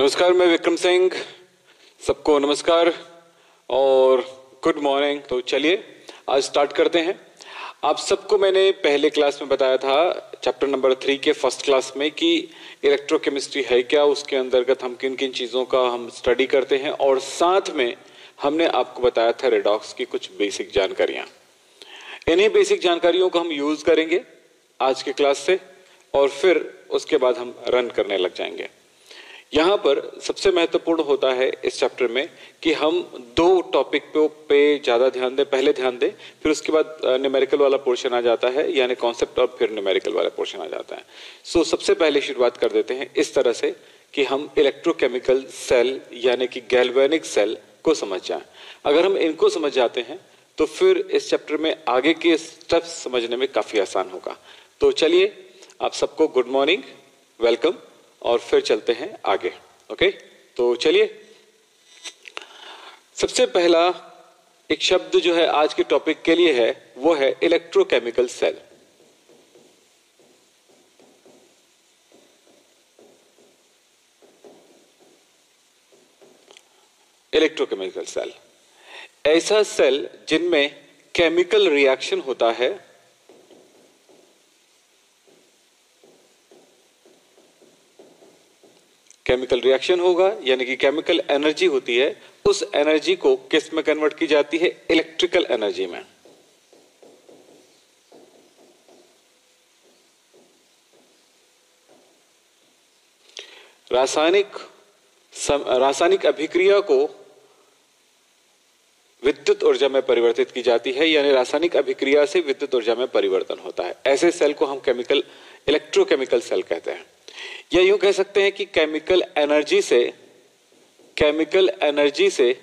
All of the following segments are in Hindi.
नमस्कार, मैं विक्रम सिंह। सबको नमस्कार और गुड मॉर्निंग। तो चलिए आज स्टार्ट करते हैं। आप सबको मैंने पहले क्लास में बताया था चैप्टर नंबर 3 के फर्स्ट क्लास में कि इलेक्ट्रोकेमिस्ट्री है क्या, उसके अंतर्गत हम किन किन चीज़ों का हम स्टडी करते हैं, और साथ में हमने आपको बताया था रेडॉक्स की कुछ बेसिक जानकारियां। इन्हीं बेसिक जानकारियों को हम यूज करेंगे आज के क्लास से और फिर उसके बाद हम रन करने लग जाएंगे। यहां पर सबसे महत्वपूर्ण होता है इस चैप्टर में कि हम दो टॉपिक पे ज्यादा ध्यान दें। पहले ध्यान दें, फिर उसके बाद न्यूमेरिकल वाला पोर्शन आ जाता है, यानी कॉन्सेप्ट, और फिर न्यूमेरिकल वाला पोर्शन आ जाता है। सो सबसे पहले शुरुआत कर देते हैं इस तरह से कि हम इलेक्ट्रोकेमिकल सेल यानी कि गैल्वेनिक सेल को समझ जाएं। अगर हम इनको समझ जाते हैं तो फिर इस चैप्टर में आगे के स्टेप्स समझने में काफी आसान होगा। तो चलिए, आप सबको गुड मॉर्निंग, वेलकम, और फिर चलते हैं आगे। ओके, तो चलिए, सबसे पहला एक शब्द जो है आज के टॉपिक के लिए है वो है इलेक्ट्रोकेमिकल सेल। इलेक्ट्रोकेमिकल सेल ऐसा सेल जिनमें केमिकल रिएक्शन होता है, केमिकल रिएक्शन होगा यानी कि केमिकल एनर्जी होती है, उस एनर्जी को किस में कन्वर्ट की जाती है? इलेक्ट्रिकल एनर्जी में। रासायनिक अभिक्रिया को विद्युत ऊर्जा में परिवर्तित की जाती है, यानी रासायनिक अभिक्रिया से विद्युत ऊर्जा में परिवर्तन होता है। ऐसे सेल को हम इलेक्ट्रोकेमिकल सेल कहते हैं। या यूं कह सकते हैं कि केमिकल एनर्जी से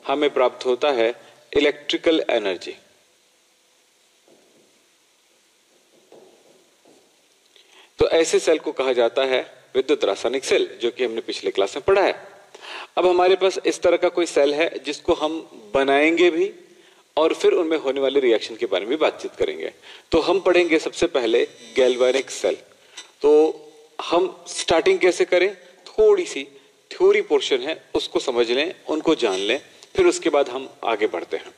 हमें प्राप्त होता है इलेक्ट्रिकल एनर्जी। तो ऐसे सेल को कहा जाता है विद्युत रासायनिक सेल, जो कि हमने पिछले क्लास में पढ़ा है। अब हमारे पास इस तरह का कोई सेल है जिसको हम बनाएंगे भी और फिर उनमें होने वाले रिएक्शन के बारे में बातचीत करेंगे। तो हम पढ़ेंगे सबसे पहले गैल्वेनिक सेल। तो हम स्टार्टिंग कैसे करें? थोड़ी सी थ्योरी पोर्शन है, उसको समझ लें, उनको जान लें, फिर उसके बाद हम आगे बढ़ते हैं।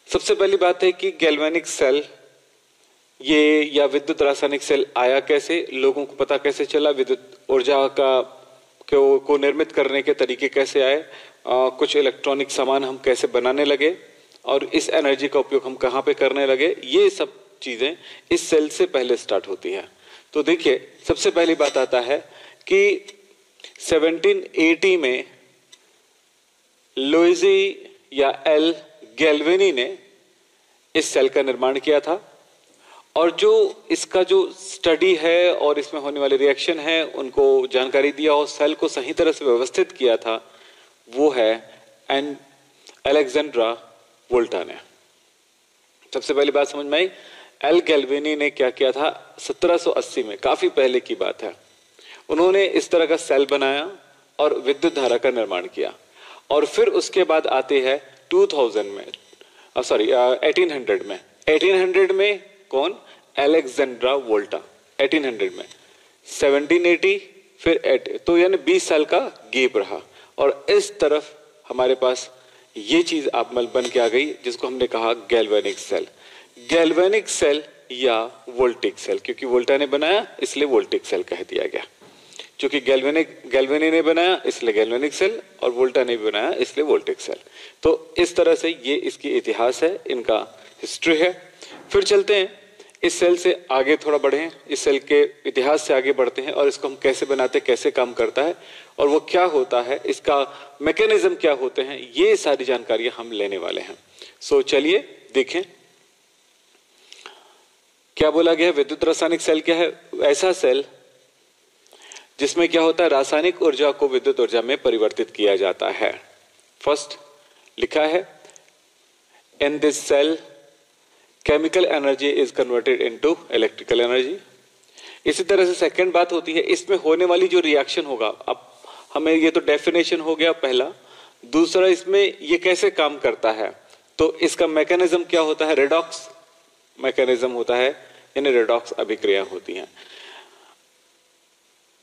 सबसे पहली बात है कि गैल्वेनिक सेल ये या विद्युत रासायनिक सेल आया कैसे, लोगों को पता कैसे चला, विद्युत ऊर्जा को निर्मित करने के तरीके कैसे आए, कुछ इलेक्ट्रॉनिक सामान हम कैसे बनाने लगे और इस एनर्जी का उपयोग हम कहां पे करने लगे, ये सब चीजें इस सेल से पहले स्टार्ट होती है। तो देखिए, सबसे पहली बात आता है कि 1780 में लुइजी या एल गैल्वेनी ने इस सेल का निर्माण किया था, और जो इसका जो स्टडी है और इसमें होने वाले रिएक्शन है उनको जानकारी दिया और सेल को सही तरह से व्यवस्थित किया था, वो है अलेक्जेंड्रा वोल्टा ने। सबसे पहली बात समझ में आई, एल गैल्वेनी ने क्या किया था 1780 में, काफी पहले की बात है। उन्होंने इस तरह का सेल बनाया और विद्युत धारा का निर्माण किया, और फिर उसके बाद आते हैं 2000 में, 1800 में कौन? अलेक्जेंड्रा वोल्टा। 1800 में 1780 फिर 80, तो यानी 20 साल का गैप रहा, और इस तरफ हमारे पास ये चीज आप बन के आ गई जिसको हमने कहा गैल्वेनिक सेल। गैल्वेनिक सेल या वोल्टिक सेल, क्योंकि वोल्टा ने बनाया इसलिए वोल्टिक सेल कह दिया गया। क्योंकि गैल्वेनी ने बनाया इसलिए गैल्वेनिक सेल, और वोल्टा ने बनाया इसलिए वोल्टिक सेल। तो इस तरह से ये इसकी इतिहास है, इनका हिस्ट्री है। फिर चलते हैं इस सेल से आगे थोड़ा बढ़े, इस सेल के इतिहास से आगे बढ़ते हैं और इसको हम कैसे बनाते, कैसे काम करता है और वो क्या होता है, इसका मैकेनिज्म क्या होते हैं, ये सारी जानकारियां हम लेने वाले हैं। सो चलिए देखें क्या बोला गया। विद्युत रासायनिक सेल क्या है? ऐसा सेल जिसमें क्या होता है, रासायनिक ऊर्जा को विद्युत ऊर्जा में परिवर्तित किया जाता है। फर्स्ट लिखा है, in this cell chemical energy is converted into electrical energy. इसी तरह से सेकंड बात होती है, इसमें होने वाली जो रिएक्शन होगा, अब हमें ये तो डेफिनेशन हो गया पहला। दूसरा, इसमें ये कैसे काम करता है, तो इसका मैकेनिज्म क्या होता है? रेडॉक्स मैकेनिज्म होता है, यानी रेडॉक्स अभिक्रिया होती है।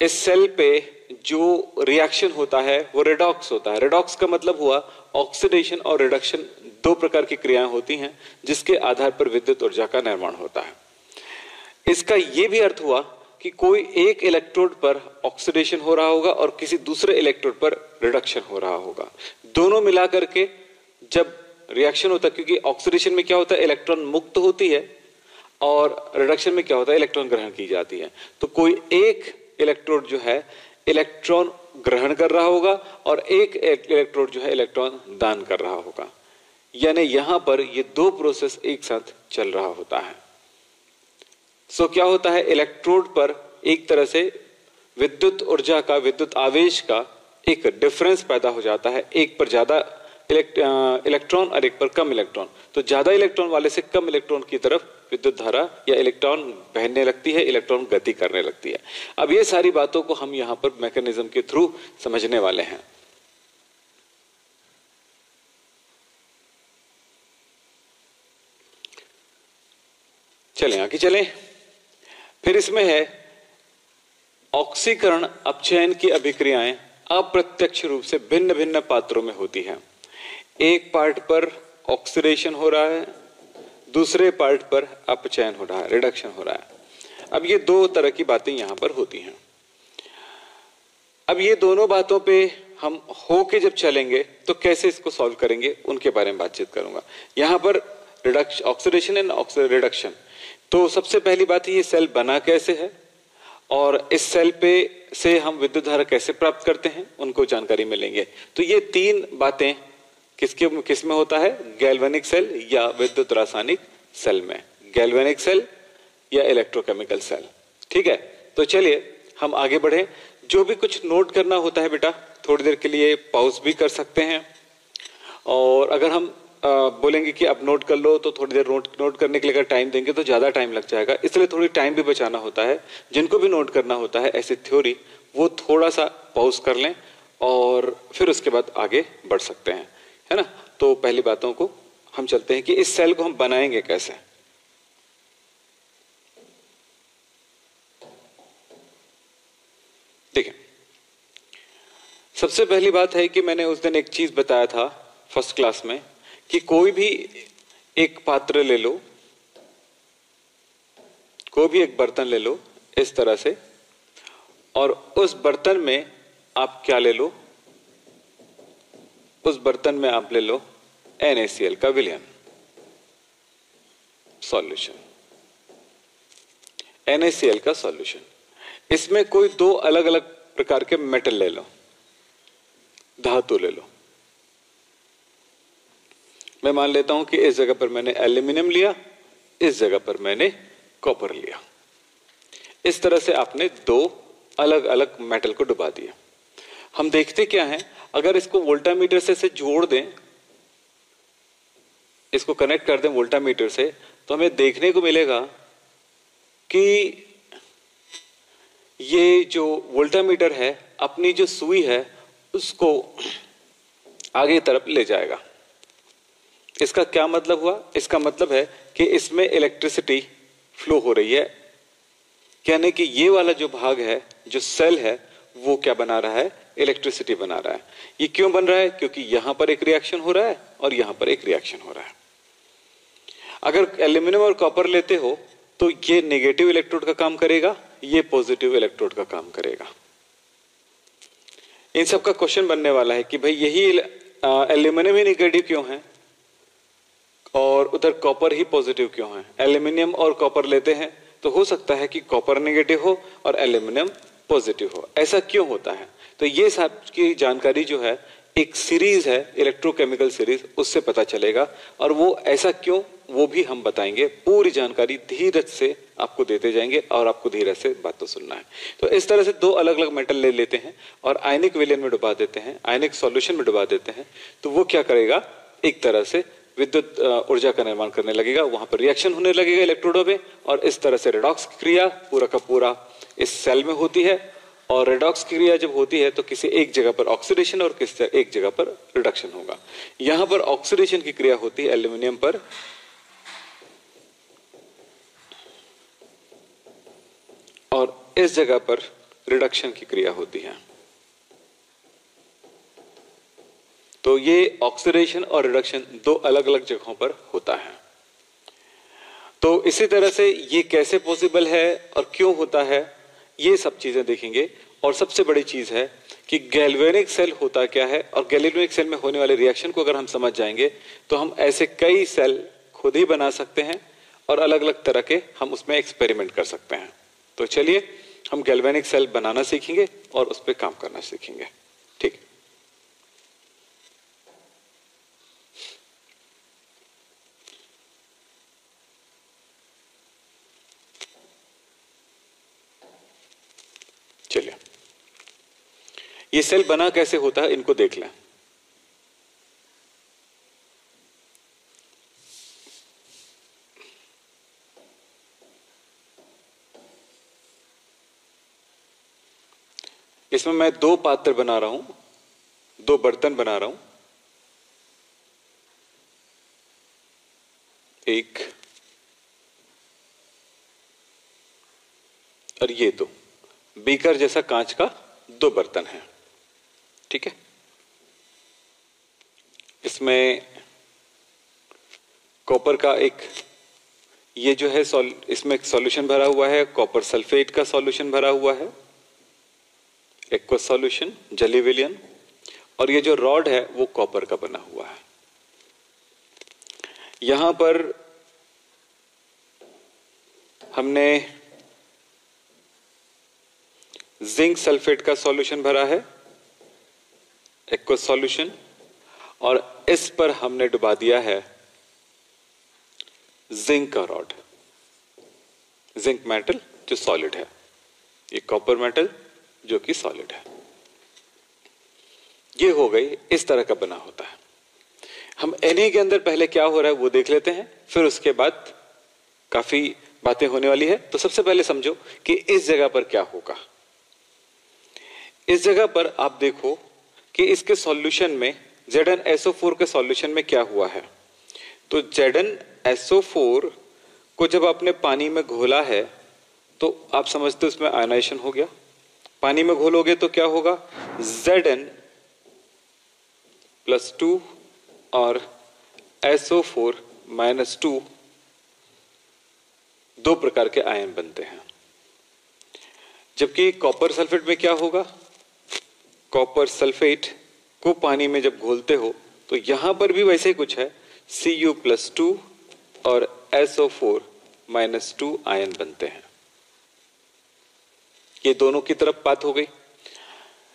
इस सेल पे जो रिएक्शन होता है वो रेडॉक्स होता है। रेडॉक्स का मतलब हुआ ऑक्सीडेशन और रिडक्शन, दो प्रकार की क्रियाएं होती हैं जिसके आधार पर विद्युत ऊर्जा का निर्माण होता है। इसका यह भी अर्थ हुआ कि कोई एक इलेक्ट्रोड पर ऑक्सीडेशन हो रहा होगा और किसी दूसरे इलेक्ट्रोड पर रिडक्शन हो रहा होगा। दोनों मिलाकर के जब रिएक्शन होता है, क्योंकि ऑक्सीडेशन में क्या होता है, इलेक्ट्रॉन मुक्त होती है और रिडक्शन में क्या होता है, इलेक्ट्रॉन ग्रहण की जाती है। तो कोई एक इलेक्ट्रोड जो है इलेक्ट्रॉन ग्रहण कर रहा होगा और एक इलेक्ट्रोड जो है इलेक्ट्रॉन दान कर रहा होगा, यानी यहां पर ये दो प्रोसेस एक साथ चल रहा होता है। सो क्या होता है, इलेक्ट्रोड पर एक तरह से विद्युत ऊर्जा का, विद्युत आवेश का एक डिफरेंस पैदा हो जाता है। एक पर ज्यादा इलेक्ट्रॉन और एक पर कम इलेक्ट्रॉन। तो ज्यादा इलेक्ट्रॉन वाले से कम इलेक्ट्रॉन की तरफ विद्युत धारा या इलेक्ट्रॉन बहने लगती है, इलेक्ट्रॉन गति करने लगती है। अब ये सारी बातों को हम यहां पर मैकेनिज्म के थ्रू समझने वाले हैं। चलें आगे चलें। फिर इसमें है ऑक्सीकरण अपचयन की अभिक्रियाएं अप्रत्यक्ष रूप से भिन्न भिन्न पात्रों में होती है। एक पार्ट पर ऑक्सीडेशन हो रहा है, दूसरे पार्ट पर अपचयन हो रहा है, रिडक्शन हो रहा है। अब ये दो तरह की बातें यहां पर होती हैं। अब ये दोनों बातों पे हम हो के जब चलेंगे तो कैसे इसको सॉल्व करेंगे उनके बारे में बातचीत करूंगा। यहां पर ऑक्सीडेशन एंड रिडक्शन। तो सबसे पहली बात ये सेल बना कैसे है और इस सेल पे से हम विद्युत धारा कैसे प्राप्त करते हैं उनको जानकारी मिलेंगे। तो ये तीन बातें किस में होता है, गैल्वेनिक सेल या विद्युत रासायनिक सेल में, गैल्वेनिक सेल या इलेक्ट्रोकेमिकल सेल। ठीक है, तो चलिए हम आगे बढ़े। जो भी कुछ नोट करना होता है बेटा थोड़ी देर के लिए पॉज भी कर सकते हैं, और अगर हम बोलेंगे कि अब नोट कर लो तो थोड़ी देर नोट करने के लिए अगर टाइम देंगे तो ज्यादा टाइम लग जाएगा, इसलिए थोड़ी टाइम भी बचाना होता है। जिनको भी नोट करना होता है ऐसी थ्योरी, वो थोड़ा सा पॉज कर लें और फिर उसके बाद आगे बढ़ सकते हैं, है ना। तो पहली बातों को हम चलते हैं कि इस सेल को हम बनाएंगे कैसे। देखिए, सबसे पहली बात है कि मैंने उस दिन एक चीज बताया था फर्स्ट क्लास में कि कोई भी एक पात्र ले लो, कोई भी एक बर्तन ले लो इस तरह से, और उस बर्तन में आप क्या ले लो, उस बर्तन में आप ले लो NaCl का विलयन सॉल्यूशन, NaCl का सॉल्यूशन। इसमें कोई दो अलग अलग प्रकार के मेटल ले लो, धातु ले लो। मैं मान लेता हूं कि इस जगह पर मैंने एल्यूमिनियम लिया, इस जगह पर मैंने कॉपर लिया। इस तरह से आपने दो अलग अलग मेटल को डुबा दिया। हम देखते क्या है, अगर इसको वोल्टामीटर से जोड़ दें, इसको कनेक्ट कर दें वोल्टामीटर से, तो हमें देखने को मिलेगा कि ये जो वोल्टामीटर है अपनी जो सुई है उसको आगे तरफ ले जाएगा। इसका क्या मतलब हुआ, इसका मतलब है कि इसमें इलेक्ट्रिसिटी फ्लो हो रही है, यानी कि ये वाला जो भाग है, जो सेल है, वो क्या बना रहा है, इलेक्ट्रिसिटी बना रहा है। ये क्यों बन रहा है, क्योंकि यहां पर एक रिएक्शन हो रहा है और यहां पर एक रिएक्शन हो रहा है। अगर एल्यूमिनियम और कॉपर लेते हो तो ये नेगेटिव इलेक्ट्रोड का काम करेगा, ये पॉजिटिव इलेक्ट्रोड का काम करेगा। इन सब का क्वेश्चन बनने वाला है कि भाई यही एल्यूमिनियम ही नेगेटिव क्यों है और उधर कॉपर ही पॉजिटिव क्यों है। एल्यूमिनियम और कॉपर लेते हैं तो हो सकता है कि कॉपर नेगेटिव हो और एल्यूमिनियम पॉजिटिव हो, ऐसा क्यों होता है। तो ये सब की जानकारी जो है एक सीरीज है, इलेक्ट्रोकेमिकल सीरीज, उससे पता चलेगा। और वो ऐसा क्यों, वो भी हम बताएंगे। पूरी जानकारी धीरज से आपको देते जाएंगे और आपको धीरज से बातों सुनना है। तो इस तरह से दो अलग अलग मेटल ले लेते हैं और आयनिक विलयन में डुबा देते हैं, आयनिक सॉल्यूशन में डुबा देते हैं। तो वो क्या करेगा, एक तरह से विद्युत ऊर्जा का निर्माण करने लगेगा, वहां पर रिएक्शन होने लगेगा इलेक्ट्रोडों में, और इस तरह से रेडॉक्स क्रिया पूरा का पूरा इस सेल में होती है। और रेडॉक्स क्रिया जब होती है तो किसी एक जगह पर ऑक्सीडेशन और किसी एक जगह पर रिडक्शन होगा। यहां पर ऑक्सीडेशन की क्रिया होती है एल्यूमिनियम पर, और इस जगह पर रिडक्शन की क्रिया होती है। तो ये ऑक्सीडेशन और रिडक्शन दो अलग अलग जगहों पर होता है। तो इसी तरह से ये कैसे पॉसिबल है और क्यों होता है, ये सब चीजें देखेंगे। और सबसे बड़ी चीज है कि गैल्वेनिक सेल होता क्या है, और गैल्वेनिक सेल में होने वाले रिएक्शन को अगर हम समझ जाएंगे तो हम ऐसे कई सेल खुद ही बना सकते हैं और अलग अलग तरह के हम उसमें एक्सपेरिमेंट कर सकते हैं। तो चलिए हम गैल्वेनिक सेल बनाना सीखेंगे और उस पर काम करना सीखेंगे। ठीक, चलिए ये सेल बना कैसे होता है इनको देख लें। इसमें मैं दो पात्र बना रहा हूं, दो बर्तन बना रहा हूं। एक और ये दो बीकर जैसा कांच का दो बर्तन है। ठीक है, इसमें कॉपर का एक ये जो है इसमें एक सॉल्यूशन भरा हुआ है, कॉपर सल्फेट का सॉल्यूशन भरा हुआ है, एक्वस सॉल्यूशन जली विलियन। और ये जो रॉड है वो कॉपर का बना हुआ है। यहां पर हमने जिंक सल्फेट का सॉल्यूशन भरा है, एक्वस सॉल्यूशन, और इस पर हमने डुबा दिया है जिंक का रॉड। जिंक मेटल जो सॉलिड है, ये कॉपर मेटल जो कि सॉलिड है। ये हो गई, इस तरह का बना होता है। हम Na के अंदर पहले क्या हो रहा है वो देख लेते हैं, फिर उसके बाद काफी बातें होने वाली है। तो सबसे पहले समझो कि इस जगह पर क्या होगा। इस जगह पर आप देखो कि इसके सॉल्यूशन में ZnSO4 के सॉल्यूशन में क्या हुआ है। तो ZnSO4 को जब आपने पानी में घोला है तो आप समझते हो उसमें आयनाइजेशन हो गया। पानी में घोलोगे तो क्या होगा, Zn+2 और SO4-2 दो प्रकार के आयन बनते हैं। जबकि कॉपर सल्फेट में क्या होगा, कॉपर सल्फेट को पानी में जब घोलते हो तो यहां पर भी वैसे ही कुछ है, Cu+2 और SO4-2 आयन बनते हैं। ये दोनों की तरफ बात हो गई।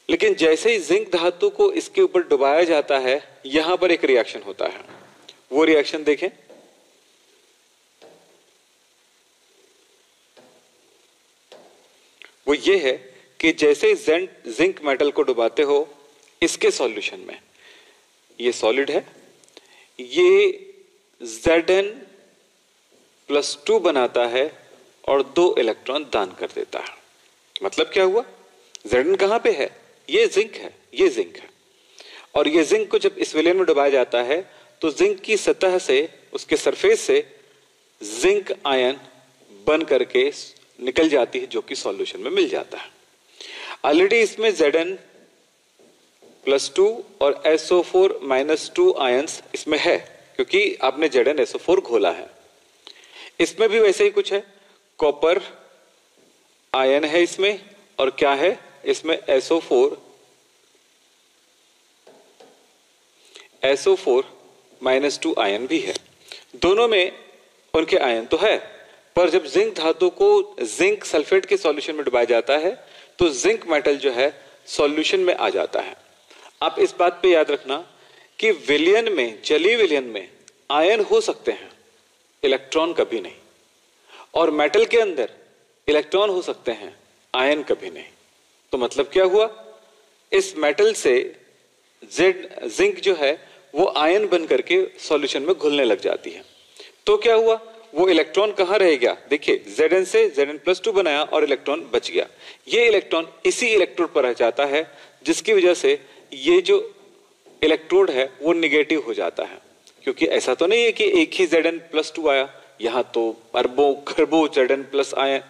लेकिन जैसे ही जिंक धातु को इसके ऊपर डुबाया जाता है, यहां पर एक रिएक्शन होता है। वो रिएक्शन देखें। वो ये है कि जैसे जिंक मेटल को डुबाते हो इसके सॉल्यूशन में, ये सॉलिड है, ये Zn+2 बनाता है और 2 इलेक्ट्रॉन दान कर देता है। मतलब क्या हुआ, Zn कहां पे है, ये जिंक है, ये जिंक है। और ये जिंक को जब इस विलयन में डुबाया जाता है तो जिंक की सतह से, उसके सरफेस से जिंक आयन बन करके निकल जाती है, जो कि सॉल्यूशन में मिल जाता है। ऑलरेडी इसमें Zn+2 और SO4-2 आयंस इसमें है, क्योंकि आपने ZnSO4 घोला है। इसमें भी वैसे ही कुछ है, कॉपर आयन है इसमें, और क्या है इसमें SO4-2 आयन भी है। दोनों में उनके आयन तो है, पर जब जिंक धातु को जिंक सल्फेट के सॉल्यूशन में डुबाया जाता है तो जिंक मेटल जो है सॉल्यूशन में आ जाता है। आप इस बात पे याद रखना कि विलयन में, जली विलयन में आयन हो सकते हैं, इलेक्ट्रॉन कभी नहीं। और मेटल के अंदर इलेक्ट्रॉन हो सकते हैं, आयन कभी नहीं। तो मतलब क्या हुआ, इस मेटल से जिंक जो है वो आयन बन करके सॉल्यूशन में घुलने लग जाती है। तो क्या हुआ, वो इलेक्ट्रॉन कहां रह गया, देखिए Zn से Zn+2 बनाया और इलेक्ट्रॉन बच गया। ये इलेक्ट्रॉन इसी इलेक्ट्रोड पर रह जाता है, जिसकी वजह से ये जो इलेक्ट्रोड है वो निगेटिव हो जाता है। क्योंकि ऐसा तो नहीं है कि एक ही Zn+2 आया, यहां तो अरबों खरबों Zn+ आयन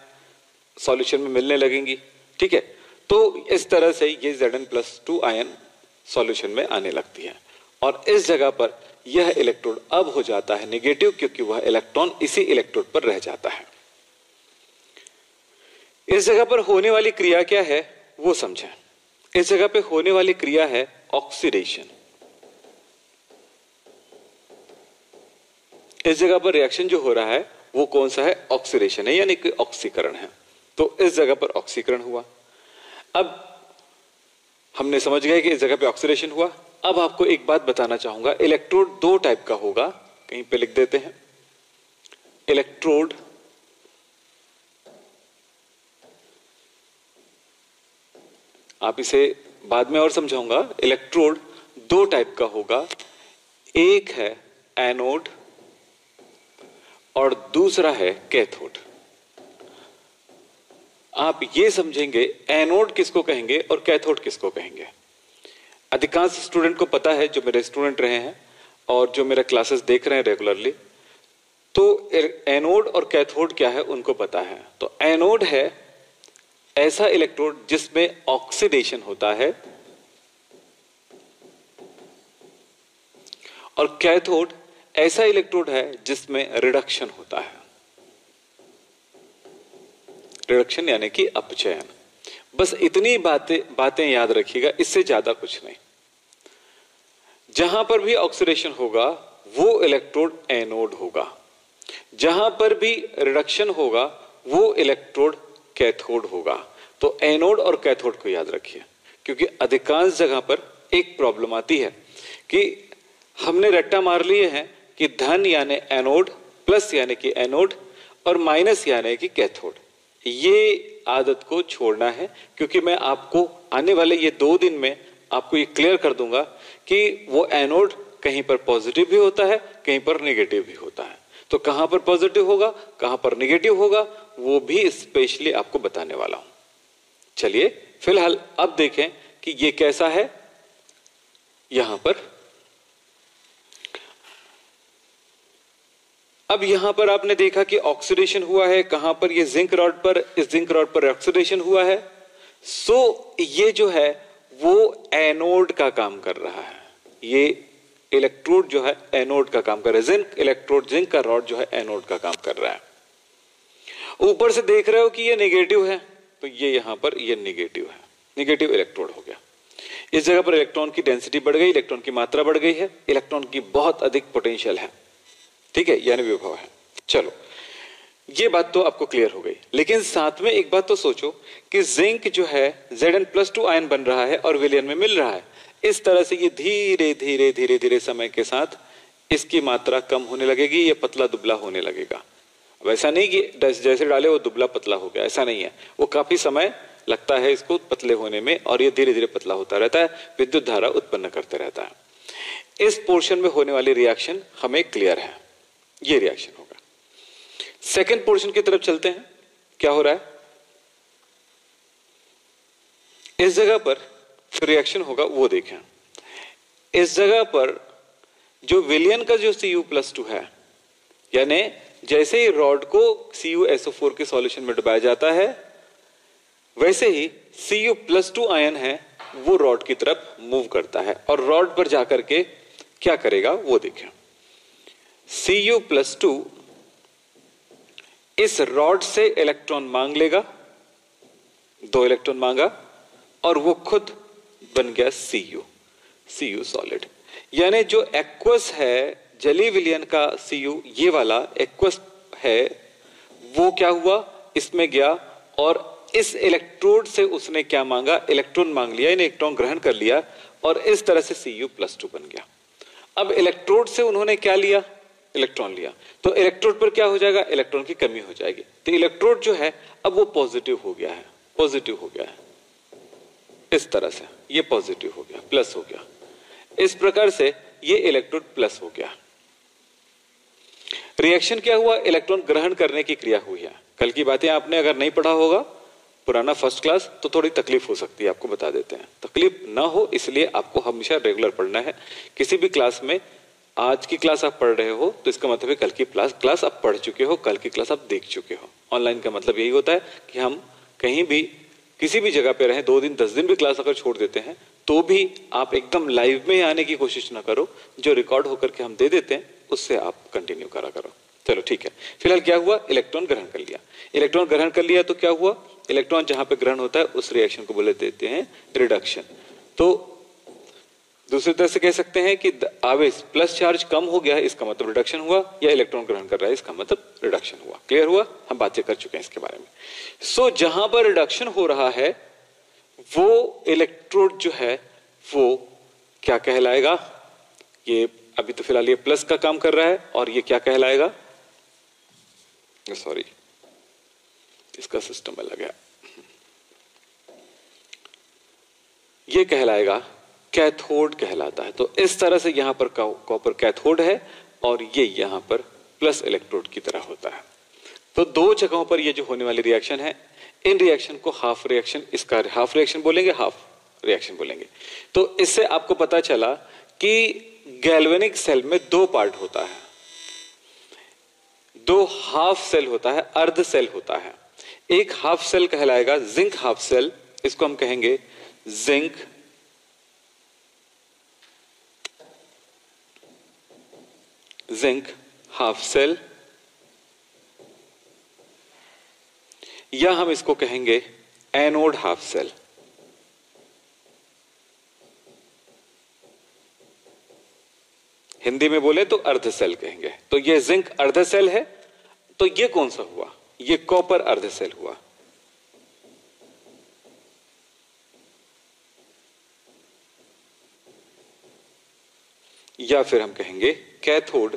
सॉल्यूशन में मिलने लगेंगी। ठीक है, तो इस तरह से ये Zn+2 आयन सॉल्यूशन में आने लगती है और इस जगह पर यह इलेक्ट्रोड अब हो जाता है नेगेटिव, क्योंकि वह इलेक्ट्रॉन इसी इलेक्ट्रोड पर रह जाता है। इस जगह पर होने वाली क्रिया क्या है वो समझें। इस जगह पे होने वाली क्रिया है ऑक्सीडेशन। इस जगह पर रिएक्शन जो हो रहा है वो कौन सा है? ऑक्सीडेशन है, यानी कि ऑक्सीकरण है। तो इस जगह पर ऑक्सीकरण हुआ। अब हमने समझ गए कि इस जगह पे ऑक्सीडेशन हुआ। अब आपको एक बात बताना चाहूंगा, इलेक्ट्रोड दो टाइप का होगा, कहीं पे लिख देते हैं। इलेक्ट्रोड आप इसे बाद में और समझाऊंगा। इलेक्ट्रोड दो टाइप का होगा, एक है एनोड और दूसरा है कैथोड। आप ये समझेंगे एनोड किसको कहेंगे और कैथोड किसको कहेंगे। अधिकांश स्टूडेंट को पता है, जो मेरे स्टूडेंट रहे हैं और जो मेरा क्लासेस देख रहे हैं रेगुलरली, तो एनोड और कैथोड क्या है उनको पता है। तो एनोड है ऐसा इलेक्ट्रोड जिसमें ऑक्सीडेशन होता है और कैथोड ऐसा इलेक्ट्रोड है जिसमें रिडक्शन होता है। रिडक्शन यानी कि अपचयन। बस इतनी बातें याद रखिएगा, इससे ज्यादा कुछ नहीं। जहां पर भी ऑक्सीडेशन होगा वो इलेक्ट्रोड एनोड होगा, जहां पर भी रिडक्शन होगा वो इलेक्ट्रोड कैथोड होगा। तो एनोड और कैथोड को याद रखिए, क्योंकि अधिकांश जगह पर एक प्रॉब्लम आती है कि हमने रट्टा मार लिए हैं कि धन यानी एनोड, प्लस यानी कि एनोड और माइनस यानी कि कैथोड। ये आदत को छोड़ना है, क्योंकि मैं आपको आने वाले ये 2 दिन में आपको ये क्लियर कर दूंगा कि वो एनोड कहीं पर पॉजिटिव भी होता है, कहीं पर नेगेटिव भी होता है। तो कहां पर पॉजिटिव होगा, कहां पर नेगेटिव होगा, वो भी स्पेशली आपको बताने वाला हूं। चलिए फिलहाल अब देखें कि ये कैसा है। यहां पर अब यहां पर आपने देखा कि ऑक्सीडेशन हुआ है, कहां पर? ये जिंक रॉड पर, इस जिंक रॉड पर ऑक्सीडेशन हुआ है। सो ये जो है वो एनोड का काम कर रहा है। ये इलेक्ट्रोड जो है एनोड का काम कर रहा है। जिंक इलेक्ट्रोड, जिंक का रॉड जो है एनोड का काम कर रहा है। ऊपर से देख रहे हो कि ये नेगेटिव है, तो ये यहां पर ये नेगेटिव है, नेगेटिव इलेक्ट्रोड हो गया। इस जगह पर इलेक्ट्रॉन की डेंसिटी बढ़ गई, इलेक्ट्रॉन की मात्रा बढ़ गई है, इलेक्ट्रॉन की बहुत अधिक पोटेंशियल है, ठीक है, यानी विभव है। चलो ये बात तो आपको क्लियर हो गई, लेकिन साथ में एक बात तो सोचो कि जिंक जो है Zn+2 आयन बन रहा है और विलयन में मिल रहा है। इस तरह से ये धीरे धीरे धीरे धीरे समय के साथ इसकी मात्रा कम होने लगेगी, ये पतला दुबला होने लगेगा। अब ऐसा नहीं कि जैसे डाले वो दुबला पतला हो गया, ऐसा नहीं है। वो काफी समय लगता है इसको पतले होने में और ये धीरे धीरे पतला होता रहता है, विद्युत धारा उत्पन्न करते रहता है। इस पोर्शन में होने वाली रिएक्शन हमें क्लियर है, ये रिएक्शन होगा। सेकेंड पोर्शन की तरफ चलते हैं, क्या हो रहा है। इस जगह पर जो रिएक्शन होगा वो देखें। इस जगह पर जो विलयन का जो Cu+2 है, यानी जैसे ही रॉड को CuSO4 के सॉल्यूशन में डुबाया जाता है, वैसे ही Cu+2 आयन है वो रॉड की तरफ मूव करता है और रॉड पर जाकर के क्या करेगा वो देखें। Cu+2 इस रॉड से इलेक्ट्रॉन मांग लेगा, 2 इलेक्ट्रॉन मांगा और वो खुद बन गया Cu सॉलिड। यानी जो एक्वस है जली विलयन का Cu, ये वाला एक्वस है, वो क्या हुआ, इसमें गया और इस इलेक्ट्रोड से उसने क्या मांगा, इलेक्ट्रॉन मांग लिया, इलेक्ट्रॉन ग्रहण कर लिया और इस तरह से Cu+2 बन गया। अब इलेक्ट्रोड से उन्होंने क्या लिया, इलेक्ट्रॉन लिया, तो इलेक्ट्रोड पर क्या हो जाएगा, इलेक्ट्रॉन की कमी हो जाएगी। तो इलेक्ट्रोड जो है अब वो पॉजिटिव हो गया है, पॉजिटिव हो गया है, इस तरह से ये पॉजिटिव हो गया, प्लस हो गया। इस प्रकार से ये इलेक्ट्रोड प्लस हो गया। रिएक्शन क्या हुआ, इलेक्ट्रॉन ग्रहण करने की क्रिया हुई है। कल की बातें आपने अगर नहीं पढ़ा होगा पुराना फर्स्ट क्लास, तो थोड़ी तकलीफ हो सकती है, आपको बता देते हैं। तकलीफ ना हो इसलिए आपको हमेशा रेगुलर पढ़ना है। किसी भी क्लास में आज की क्लास आप पढ़ रहे हो तो इसका मतलब है कल की क्लास आप पढ़ चुके हो, कल की क्लास आप देख चुके हो। ऑनलाइन का मतलब यही होता है कि हम कहीं भी किसी भी जगह पे रहें, 2 दिन 10 दिन भी क्लास अगर छोड़ देते हैं तो भी आप एकदम लाइव में आने की कोशिश ना करो, जो रिकॉर्ड होकर के हम दे देते हैं उससे आप कंटिन्यू करा करो। चलो ठीक है, फिलहाल क्या हुआ, इलेक्ट्रॉन ग्रहण कर लिया। इलेक्ट्रॉन ग्रहण कर लिया तो क्या हुआ, इलेक्ट्रॉन जहां पे ग्रहण होता है उस रिएक्शन को बोले देते हैं रिडक्शन। तो दूसरी तरह से कह सकते हैं कि आवेश प्लस चार्ज कम हो गया है, इसका मतलब रिडक्शन हुआ, या इलेक्ट्रॉन ग्रहण कर रहा है इसका मतलब रिडक्शन हुआ। क्लियर हुआ, हम बातें कर चुके हैं इसके बारे में। सो जहां पर रिडक्शन हो रहा है वो इलेक्ट्रोड जो है वो क्या कहलाएगा, ये अभी तो फिलहाल ये प्लस का काम कर रहा है, और ये क्या कहलाएगा, सॉरी इसका सिस्टम अलग है, ये कहलाएगा कैथोड कहलाता है। तो इस तरह से यहां पर कॉपर कैथोड है और ये यहां पर प्लस इलेक्ट्रोड की तरह होता है। तो 2 जगहों पर ये जो होने वाली रिएक्शन है, इन रिएक्शन को हाफ रिएक्शन, इसका हाफ रिएक्शन बोलेंगे, हाफ रिएक्शन बोलेंगे। तो इससे आपको पता चला कि गैल्वेनिक सेल में 2 पार्ट होता है, 2 हाफ सेल होता है, अर्ध सेल होता है। एक हाफ सेल कहलाएगा जिंक हाफ सेल, इसको हम कहेंगे जिंक हाफ सेल, या हम इसको कहेंगे एनोड हाफ सेल। हिंदी में बोले तो अर्ध सेल कहेंगे। तो ये जिंक अर्ध सेल है, तो ये कौन सा हुआ, ये कॉपर अर्ध सेल हुआ। या फिर हम कहेंगे कैथोड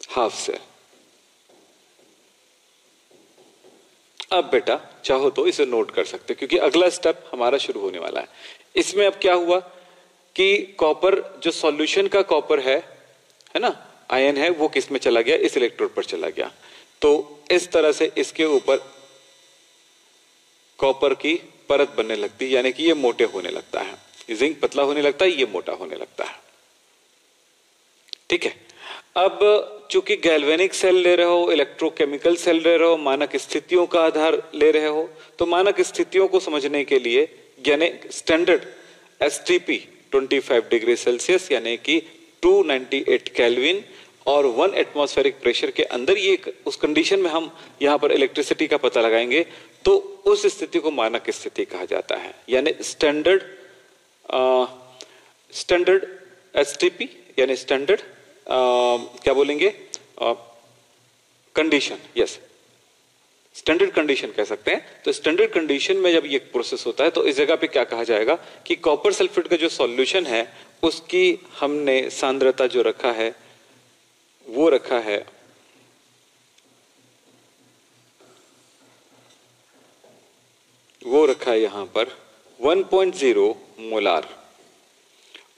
हाफ सेल। अब बेटा चाहो तो इसे नोट कर सकते, क्योंकि अगला स्टेप हमारा शुरू होने वाला है। इसमें अब क्या हुआ कि कॉपर जो सॉल्यूशन का कॉपर है ना, आयन है, वो किस में चला गया, इस इलेक्ट्रोड पर चला गया। तो इस तरह से इसके ऊपर कॉपर की परत बनने लगती है, यानी कि ये मोटे होने लगता है, जिंक पतला होने लगता है, ये मोटा होने लगता है। ठीक है, अब चूंकि गैल्वेनिक सेल ले रहे हो, इलेक्ट्रोकेमिकल सेल ले रहे हो, मानक स्थितियों का आधार ले रहे हो, तो मानक स्थितियों को समझने के लिए यानी स्टैंडर्ड एसटीपी 25 डिग्री सेल्सियस यानी कि 298 केल्विन और 1 एटमॉस्फेरिक प्रेशर के अंदर ये उस कंडीशन में हम यहां पर इलेक्ट्रिसिटी का पता लगाएंगे, तो उस स्थिति को मानक स्थिति कहा जाता है, यानी स्टैंडर्ड एसटीपी यानी स्टैंडर्ड क्या बोलेंगे, कंडीशन, यस स्टैंडर्ड कंडीशन कह सकते हैं। तो स्टैंडर्ड कंडीशन में जब ये प्रोसेस होता है तो इस जगह पे क्या कहा जाएगा कि कॉपर सल्फेट का जो सॉल्यूशन है उसकी हमने सांद्रता जो रखा है वो रखा है यहां पर 1.0 मोलार,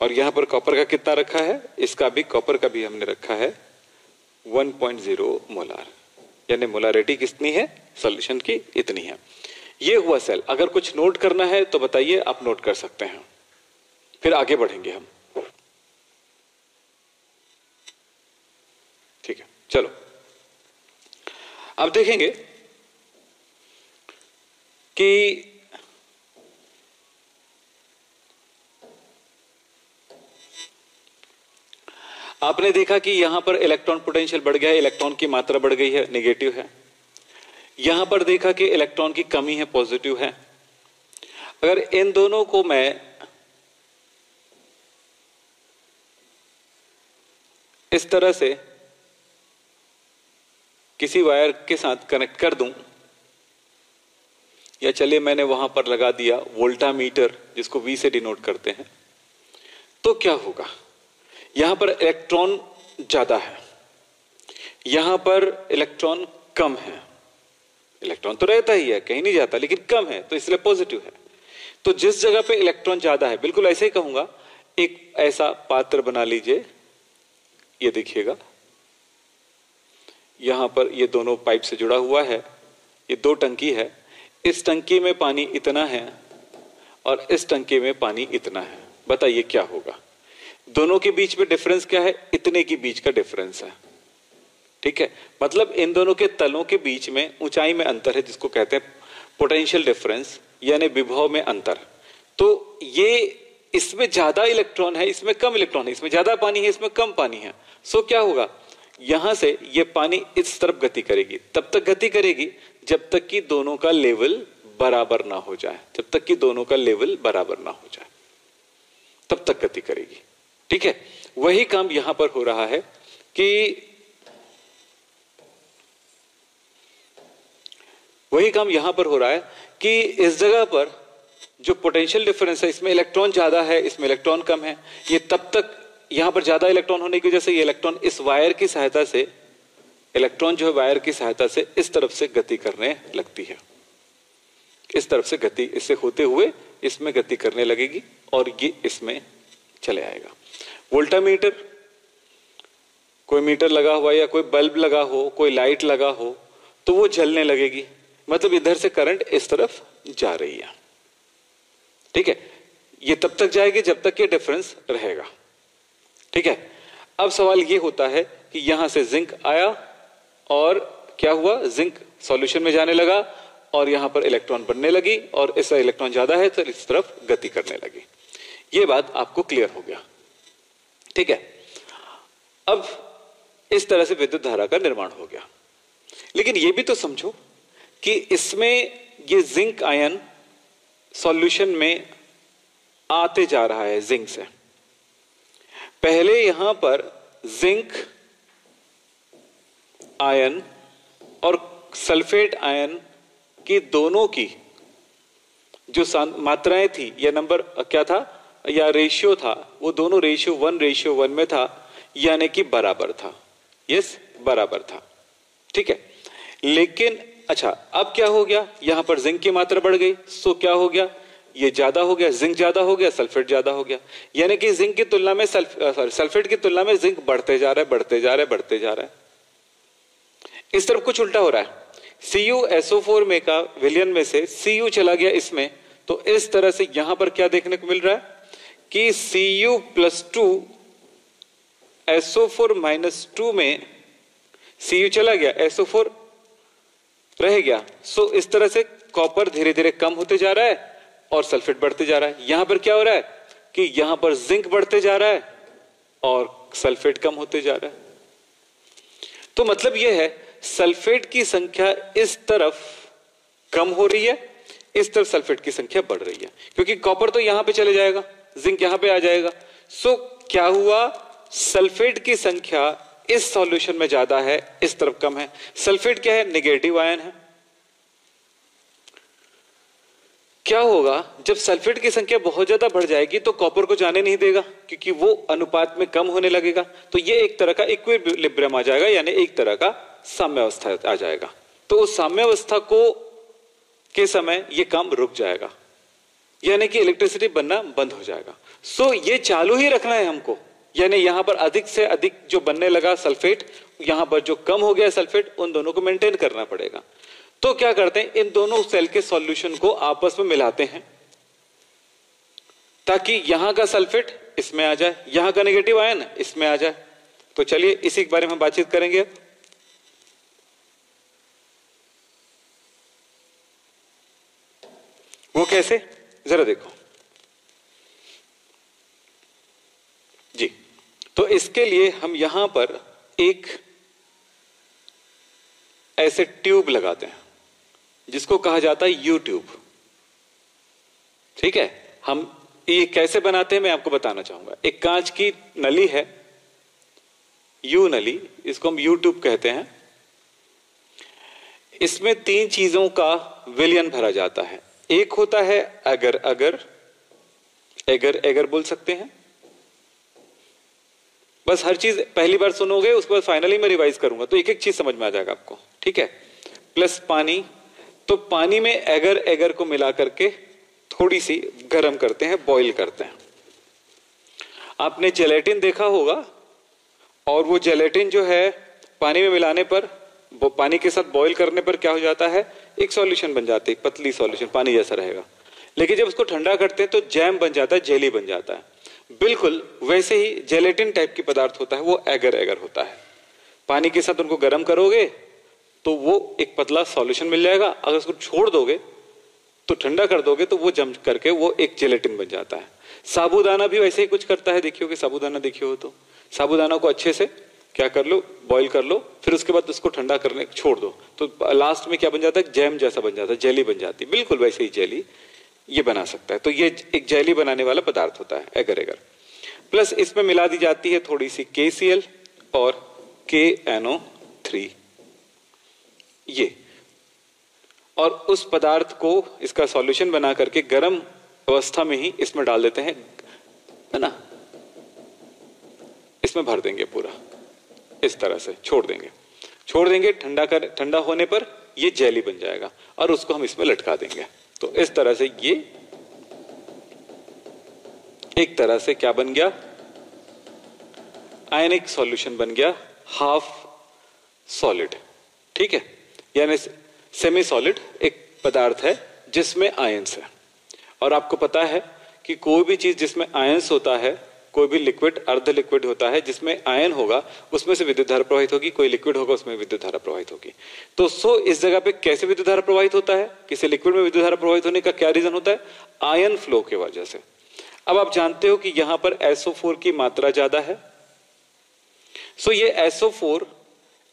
और यहां पर कॉपर का कितना रखा है, इसका भी कॉपर का भी हमने रखा है 1.0 मोलार, यानी मोलारिटी कितनी है सॉल्यूशन की, इतनी है। ये हुआ सेल। अगर कुछ नोट करना है तो बताइए, आप नोट कर सकते हैं, फिर आगे बढ़ेंगे हम। ठीक है, चलो अब देखेंगे कि आपने देखा कि यहां पर इलेक्ट्रॉन पोटेंशियल बढ़ गया है, इलेक्ट्रॉन की मात्रा बढ़ गई है, नेगेटिव है। यहां पर देखा कि इलेक्ट्रॉन की कमी है, पॉजिटिव है। अगर इन दोनों को मैं इस तरह से किसी वायर के साथ कनेक्ट कर दूं, या चलिए मैंने वहां पर लगा दिया वोल्टामीटर जिसको V से डिनोट करते हैं, तो क्या होगा, यहां पर इलेक्ट्रॉन ज्यादा है, यहां पर इलेक्ट्रॉन कम है। इलेक्ट्रॉन तो रहता ही है, कहीं नहीं जाता, लेकिन कम है, तो इसलिए पॉजिटिव है। तो जिस जगह पे इलेक्ट्रॉन ज्यादा है, बिल्कुल ऐसे ही कहूंगा, एक ऐसा पात्र बना लीजिए, ये देखिएगा यहां पर ये दोनों पाइप से जुड़ा हुआ है, ये 2 टंकी है, इस टंकी में पानी इतना है और इस टंकी में पानी इतना है। बताइए क्या होगा, दोनों के बीच में डिफरेंस क्या है, इतने के बीच का डिफरेंस है। ठीक है, मतलब इन दोनों के तलों के बीच में ऊंचाई में अंतर है, जिसको कहते हैं पोटेंशियल डिफरेंस यानी विभव में अंतर। तो ये इसमें ज्यादा इलेक्ट्रॉन है, इसमें कम इलेक्ट्रॉन है, इसमें ज्यादा पानी है, इसमें कम पानी है। सो क्या होगा, यहां से ये पानी इस तरफ गति करेगी, तब तक गति करेगी जब तक कि दोनों का लेवल बराबर ना हो जाए, जब तक कि दोनों का लेवल बराबर ना हो जाए तब तक गति करेगी। ठीक है, वही काम यहां पर हो रहा है कि इस जगह पर जो पोटेंशियल डिफरेंस है, इसमें इलेक्ट्रॉन ज्यादा है, इसमें इलेक्ट्रॉन कम है, ये तब तक यहां पर ज्यादा इलेक्ट्रॉन होने की वजह से ये इलेक्ट्रॉन इस वायर की सहायता से, इलेक्ट्रॉन जो है वायर की सहायता से इस तरफ से गति करने लगती है, इस तरफ से गति इससे होते हुए इसमें गति करने लगेगी और ये इसमें चले आएगा। वोल्टामीटर, कोई मीटर लगा हुआ या कोई बल्ब लगा हो, कोई लाइट लगा हो, तो वो जलने लगेगी, मतलब इधर से करंट इस तरफ जा रही है। ठीक है, ये तब तक जाएगी जब तक ये डिफरेंस रहेगा। ठीक है, अब सवाल ये होता है कि यहां से जिंक आया और क्या हुआ, जिंक सॉल्यूशन में जाने लगा और यहां पर इलेक्ट्रॉन बनने लगी और इसका इलेक्ट्रॉन ज्यादा है तो इस तरफ गति करने लगी। ये बात आपको क्लियर हो गया। ठीक है, अब इस तरह से विद्युत धारा का निर्माण हो गया। लेकिन यह भी तो समझो कि इसमें ये जिंक आयन सॉल्यूशन में आते जा रहा है जिंक से। पहले यहां पर जिंक आयन और सल्फेट आयन की दोनों की जो मात्राएं थी या नंबर क्या था या रेशियो था, वो दोनों रेशियो 1:1 में था, यानी कि बराबर था। यस, बराबर था। ठीक है, लेकिन अच्छा अब क्या हो गया, यहां पर जिंक की मात्रा बढ़ गई, सो क्या हो गया, ये ज्यादा हो गया, जिंक ज्यादा हो गया, सल्फेट ज्यादा हो गया, यानी कि जिंक की तुलना में सल्फेट की तुलना में जिंक बढ़ते जा रहा है, बढ़ते जा रहा है, बढ़ते जा रहा है। इस तरफ कुछ उल्टा हो रहा है, CuSO4 में का विलयन में से Cu चला गया इसमें, तो इस तरह से यहां पर क्या देखने को मिल रहा है कि Cu+2 SO4-2 में Cu चला गया, SO4 रह गया। सो इस तरह से कॉपर धीरे धीरे कम होते जा रहा है और सल्फेट बढ़ते जा रहा है। यहां पर क्या हो रहा है कि यहां पर जिंक बढ़ते जा रहा है और सल्फेट कम होते जा रहा है। तो मतलब यह है सल्फेट की संख्या इस तरफ कम हो रही है, इस तरफ सल्फेट की संख्या बढ़ रही है, क्योंकि कॉपर तो यहां पे चले जाएगा, जिंक यहां पे आ जाएगा। सो क्या हुआ, सल्फेट की संख्या इस सॉल्यूशन में ज्यादा है, इस तरफ कम है। सल्फेट क्या है, नेगेटिव आयन है। क्या होगा जब सल्फेट की संख्या बहुत ज्यादा बढ़ जाएगी तो कॉपर को जाने नहीं देगा, क्योंकि वो अनुपात में कम होने लगेगा। तो ये एक तरह का इक्विलिब्रियम आ जाएगा, यानी एक तरह का साम्यावस्था आ जाएगा। तो उस साम्यावस्था को के समय ये काम रुक जाएगा, यानी कि इलेक्ट्रिसिटी बनना बंद हो जाएगा। सो ये चालू ही रखना है हमको, यानी यहां पर अधिक से अधिक जो बनने लगा सल्फेट, यहां पर जो कम हो गया सल्फेट, उन दोनों को मेंटेन करना पड़ेगा। तो क्या करते हैं, इन दोनों सेल के सॉल्यूशन को आपस में मिलाते हैं ताकि यहां का सल्फेट इसमें आ जाए, यहां का नेगेटिव आयन इसमें आ जाए। तो चलिए इसी के बारे में हम बातचीत करेंगे। वो कैसे, जरा देखो जी। तो इसके लिए हम यहां पर एक ऐसे ट्यूब लगाते हैं जिसको कहा जाता है यू ट्यूब। ठीक है, हम ये कैसे बनाते हैं मैं आपको बताना चाहूंगा। एक कांच की नली है, यू नली, इसको हम यू ट्यूब कहते हैं। इसमें 3 चीजों का विलयन भरा जाता है। एक होता है अगर अगर एगर एगर बोल सकते हैं। बस हर चीज पहली बार सुनोगे, उसके बाद फाइनली मैं रिवाइज करूंगा तो एक एक चीज समझ में आ जाएगा आपको। ठीक है, प्लस पानी, तो पानी में एगर एगर को मिला करके थोड़ी सी गर्म करते हैं, बॉईल करते हैं। आपने जेलेटिन देखा होगा, और वो जेलेटिन जो है पानी में मिलाने पर, वो पानी के साथ बॉईल करने पर क्या हो जाता है, एक सॉल्यूशन बन जाती है, पतली सॉल्यूशन पानी जैसा रहेगा। लेकिन जब उसको ठंडा करते हैं तो जैम बन जाता है, जेली बन जाता है। बिल्कुल वैसे ही जेलेटिन टाइप की पदार्थ होता है, वो एगर एगर होता है। पानी के साथ उनको गर्म करोगे तो वो एक पतला सॉल्यूशन मिल जाएगा। अगर उसको छोड़ दोगे तो ठंडा कर दोगे तो वो जम करके वो एक जेलेटिन बन जाता है। साबूदाना भी वैसे ही कुछ करता है, देखियो कि साबूदाना देखियो हो तो साबूदाना को अच्छे से क्या कर लो, बॉईल कर लो, फिर उसके बाद उसको ठंडा करने छोड़ दो, तो लास्ट में क्या बन जाता है, जैम जैसा बन जाता है, जेली बन जाती है। बिल्कुल वैसे ही जेली ये बना सकता है। तो ये एक जेली बनाने वाला पदार्थ होता है एगर एगर। प्लस इसमें मिला दी जाती है थोड़ी सी KCl और KNO3 ये, और उस पदार्थ को इसका सॉल्यूशन बना करके गर्म अवस्था में ही इसमें डाल देते हैं, है ना, इसमें भर देंगे पूरा, इस तरह से छोड़ देंगे ठंडा होने पर ये जेली बन जाएगा और उसको हम इसमें लटका देंगे। तो इस तरह से ये एक तरह से क्या बन गया, आयनिक सॉल्यूशन बन गया, हाफ सॉलिड। ठीक है, यानी सेमी सॉलिड एक पदार्थ है जिसमें आयंस है। और आपको पता है कि कोई भी चीज जिसमें आयंस होता है, कोई भी लिक्विड अर्ध लिक्विड होता है जिसमें आयन होगा उसमें से विद्युत धारा प्रवाहित होगी, कोई लिक्विड होगा उसमें विद्युत धारा प्रवाहित होगी। तो इस जगह पे कैसे विद्युत धारा प्रवाहित होता है, किसी लिक्विड में विद्युत धारा प्रवाहित होने का क्या रीजन होता है, आयन फ्लो की वजह से। अब आप जानते हो कि यहां पर SO4 की मात्रा ज्यादा है, सो ये SO4,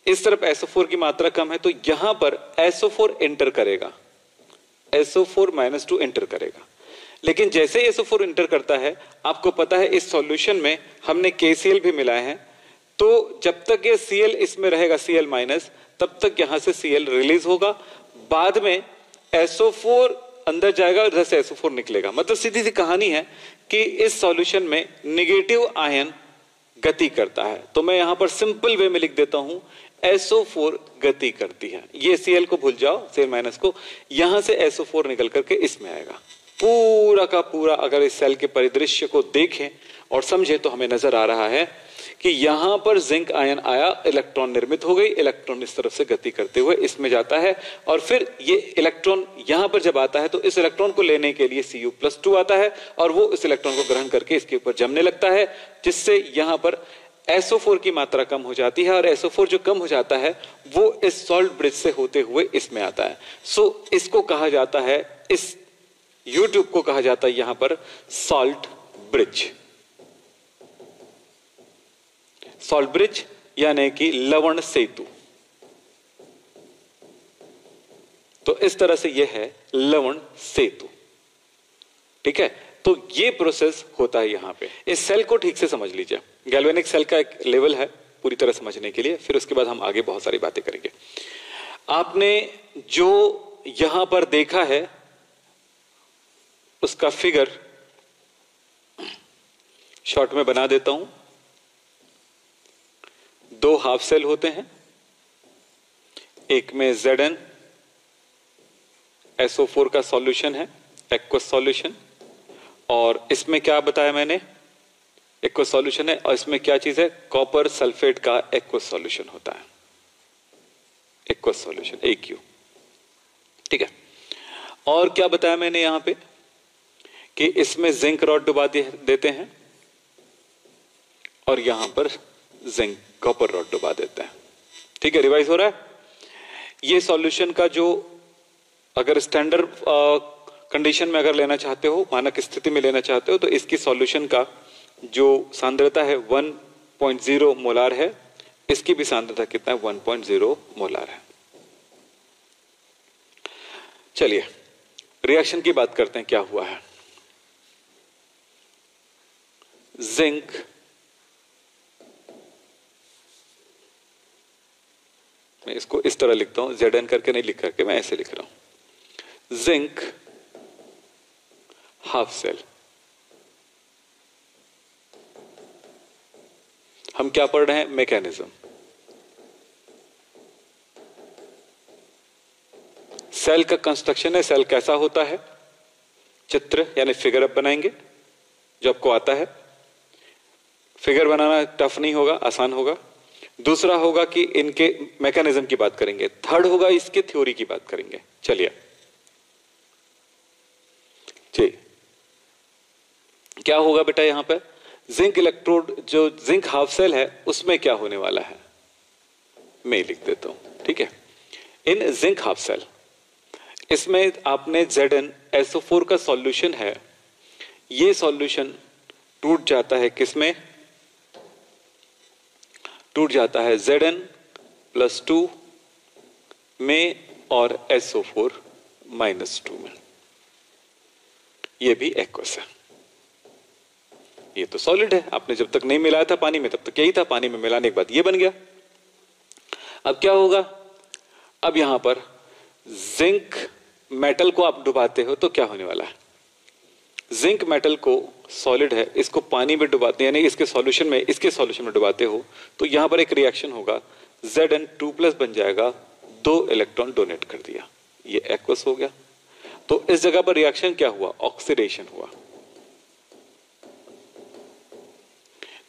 इस तरफ SO4 की मात्रा कम है, तो यहां पर SO4 एंटर करेगा, SO4-2 एंटर करेगा। लेकिन जैसे SO4 एंटर करता है, आपको पता है इस सॉल्यूशन में हमने KCl भी मिलाए हैं, तो जब तक ये Cl इसमें रहेगा Cl-, तब तक यहां से Cl रिलीज होगा, बाद में SO4 अंदर जाएगा और इधर से SO4 निकलेगा। मतलब सीधी सी कहानी है कि इस सॉल्यूशन में नेगेटिव आयन गति करता है। तो मैं यहां पर सिंपल वे में लिख देता हूं, SO4 गति करती है। ये Cl को भूल जाओ, Cl- को, यहां से SO4 निकल करके इसमें आएगा। पूरा का पूरा अगर इस सेल के परिदृश्य को देखें और समझें तो हमें नजर आ रहा है कि यहां पर जिंक आयन आया, इलेक्ट्रॉन निर्मित हो गई, इलेक्ट्रॉन इस तरफ से गति करते हुए इसमें जाता है, और फिर ये इलेक्ट्रॉन यहां पर जब आता है तो इस इलेक्ट्रॉन को लेने के लिए Cu+2 आता है और वो इस इलेक्ट्रॉन को ग्रहण करके इसके ऊपर जमने लगता है, जिससे यहां पर SO4 की मात्रा कम हो जाती है, और SO4 जो कम हो जाता है वो इस सॉल्ट ब्रिज से होते हुए इसमें आता है। सो इसको कहा जाता है, इस यूट्यूब को कहा जाता है यहां पर सॉल्ट ब्रिज। सॉल्ट ब्रिज यानी कि लवण सेतु। तो इस तरह से यह है लवण सेतु। ठीक है, तो ये प्रोसेस होता है यहां पे। इस सेल को ठीक से समझ लीजिए, गैल्वेनिक सेल का एक लेवल है पूरी तरह समझने के लिए, फिर उसके बाद हम आगे बहुत सारी बातें करेंगे। आपने जो यहां पर देखा है उसका फिगर शॉर्ट में बना देता हूं। 2 हाफ सेल होते हैं, एक में Zn SO4 का सॉल्यूशन है, एक्वस सॉल्यूशन, और इसमें क्या बताया मैंने, एक्वस सॉल्यूशन है, और इसमें क्या चीज है, कॉपर सल्फेट का एक्वस सॉल्यूशन होता है, एक्वस सॉल्यूशन AQ। ठीक है, और क्या बताया मैंने यहां पे कि इसमें जिंक रॉड डुबा देते हैं और यहां पर जिंक कॉपर रॉड डुबा देते हैं। ठीक है, रिवाइज हो रहा है। ये सॉल्यूशन का जो अगर स्टैंडर्ड कंडीशन में अगर लेना चाहते हो, मानक स्थिति में लेना चाहते हो, तो इसकी सॉल्यूशन का जो सांद्रता है 1.0 मोलार है, इसकी भी सांद्रता कितना है, 1.0 मोलार है। चलिए रिएक्शन की बात करते हैं, क्या हुआ है। जिंक मैं इसको इस तरह लिखता हूं, Zn करके नहीं लिख करके, मैं ऐसे लिख रहा हूं, जिंक हाफ सेल। हम क्या पढ़ रहे हैं, मैकेनिज्म। सेल का कंस्ट्रक्शन है, सेल कैसा होता है, चित्र यानी फिगर अब बनाएंगे जो आपको आता है। फिगर बनाना टफ नहीं होगा, आसान होगा। दूसरा होगा कि इनके मैकेनिज्म की बात करेंगे। थर्ड होगा इसके थ्योरी की बात करेंगे। चलिए जी, क्या होगा बेटा यहां पर, जिंक इलेक्ट्रोड, जो जिंक हाफ सेल है उसमें क्या होने वाला है, मैं लिख देता हूं। ठीक है, इन जिंक हाफ सेल इसमें आपने ZnSO4 का सॉल्यूशन है, ये सॉल्यूशन टूट जाता है किसमें? टूट जाता है Zn+2 में और SO4-2 में। ये भी एक्वस है। ये तो सॉलिड है, आपने जब तक नहीं मिलाया था पानी में तब तक यही था, पानी में मिलाने के बाद ये बन गया। अब क्या होगा? अब यहां पर जिंक मेटल को आप डुबाते हो तो क्या होने वाला है? जिंक मेटल को सॉलिड है, इसको पानी में डुबाते यानी इसके सॉल्यूशन में डुबाते हो तो यहां पर एक रिएक्शन होगा, Zn2+ बन जाएगा, 2 इलेक्ट्रॉन डोनेट कर दिया, ये एक्वस हो गया। तो इस जगह पर रिएक्शन क्या हुआ? ऑक्सीडेशन हुआ।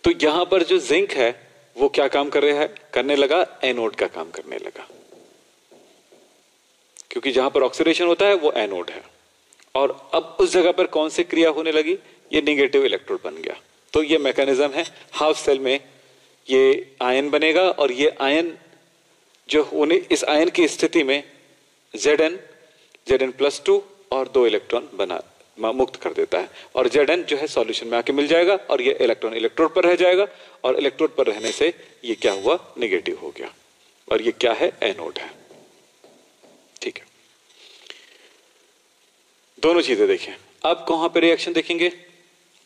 तो यहां पर जो जिंक है वो क्या काम कर रहा है? करने लगा, एनोड का काम करने लगा, क्योंकि जहां पर ऑक्सीडेशन होता है वो एनोड है। और अब उस जगह पर कौन सी क्रिया होने लगी? ये नेगेटिव इलेक्ट्रोड बन गया। तो ये मैकेनिज्म है, हाफ सेल में ये आयन बनेगा और ये आयन जो होने, इस आयन की स्थिति में Zn+2 और 2 इलेक्ट्रॉन मुक्त कर देता है, और Zn जो है सॉल्यूशन में आके मिल जाएगा और ये इलेक्ट्रॉन इलेक्ट्रोड पर रह जाएगा, और इलेक्ट्रोड पर रहने से ये क्या हुआ? नेगेटिव हो गया, और ये क्या है? एनोड है। ठीक है, दोनों चीजें देखें। अब कहां पे रिएक्शन देखेंगे?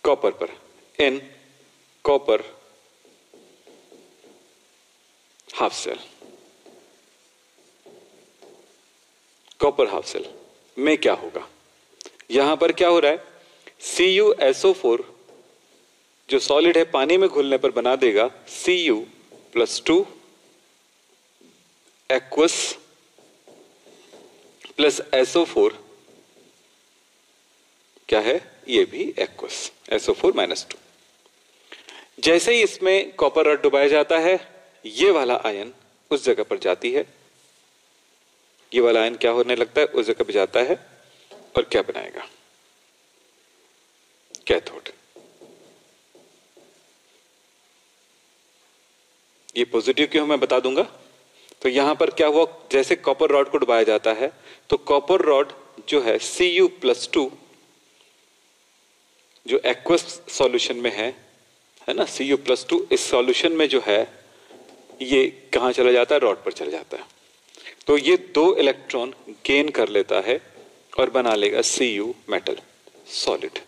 कॉपर पर, in copper half cell. Copper half cell में क्या होगा? यहां पर क्या हो रहा है? CuSO4 जो सॉलिड है पानी में घुलने पर बना देगा Cu+2 एक्वस प्लस SO4 क्या है? ये भी एक्वस, SO4-2। जैसे ही इसमें कॉपर रॉड डुबाया जाता है, ये वाला आयन उस जगह पर जाती है, ये वाला आयन क्या होने लगता है? उस जगह पर जाता है और क्या बनाएगा? कैथोड। ये पॉजिटिव क्यों मैं बता दूंगा। तो यहां पर क्या हुआ? जैसे कॉपर रॉड को डुबाया जाता है तो कॉपर रॉड जो है Cu+2 जो एक्वस सॉल्यूशन में है ना, Cu+2 इस सॉल्यूशन में जो है ये कहां चला जाता है? रॉड पर चला जाता है। तो ये 2 इलेक्ट्रॉन गेन कर लेता है और बना लेगा Cu मेटल सॉलिड।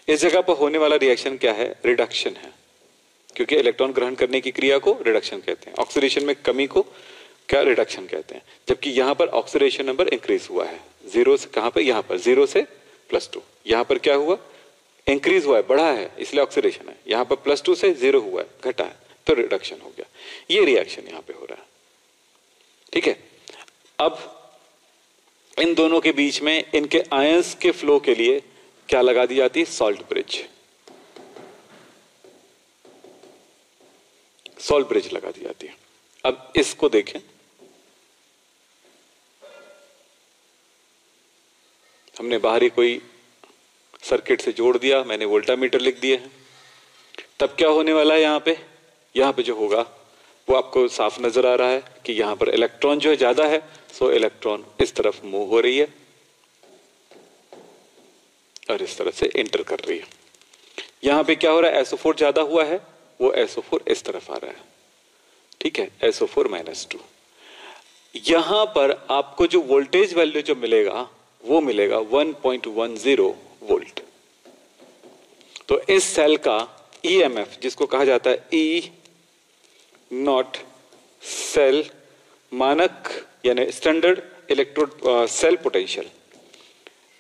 इस जगह पर होने वाला रिएक्शन क्या है? रिडक्शन है, क्योंकि इलेक्ट्रॉन ग्रहण करने की क्रिया को रिडक्शन कहते हैं, ऑक्सीडेशन में कमी को क्या? रिडक्शन कहते हैं। जबकि यहां पर ऑक्सीडेशन नंबर इंक्रीज हुआ है, 0 से कहां पर? यहां पर 0 से +2। यहां पर क्या हुआ? इंक्रीज हुआ है, बढ़ा है, इसलिए ऑक्सीडेशन है। यहां पर +2 से 0 हुआ है, घटा है, तो रिडक्शन हो गया। ये रिएक्शन यहां पे हो रहा है। ठीक है, अब इन दोनों के बीच में इनके आयंस के फ्लो के लिए क्या लगा दी जाती है? Salt bridge. सॉल्ट ब्रिज लगा दी जाती है। अब इसको देखें, हमने बाहरी कोई सर्किट से जोड़ दिया, मैंने वोल्टामीटर लिख दिए हैं। तब क्या होने वाला है? यहां पे जो होगा वो आपको साफ नजर आ रहा है कि यहां पर इलेक्ट्रॉन जो है ज्यादा है, सो इलेक्ट्रॉन इस तरफ मूव हो रही है और इस तरफ से एंटर कर रही है। यहां पे क्या हो रहा है? SO4 ज्यादा हुआ है, वो SO4 इस तरफ आ रहा है। ठीक है, SO4-2। यहां पर आपको जो वोल्टेज वैल्यू जो मिलेगा वो मिलेगा 1.10 वोल्ट। तो इस सेल का EMF जिसको कहा जाता है E0 सेल मानक यानी स्टैंडर्ड इलेक्ट्रोड सेल पोटेंशियल,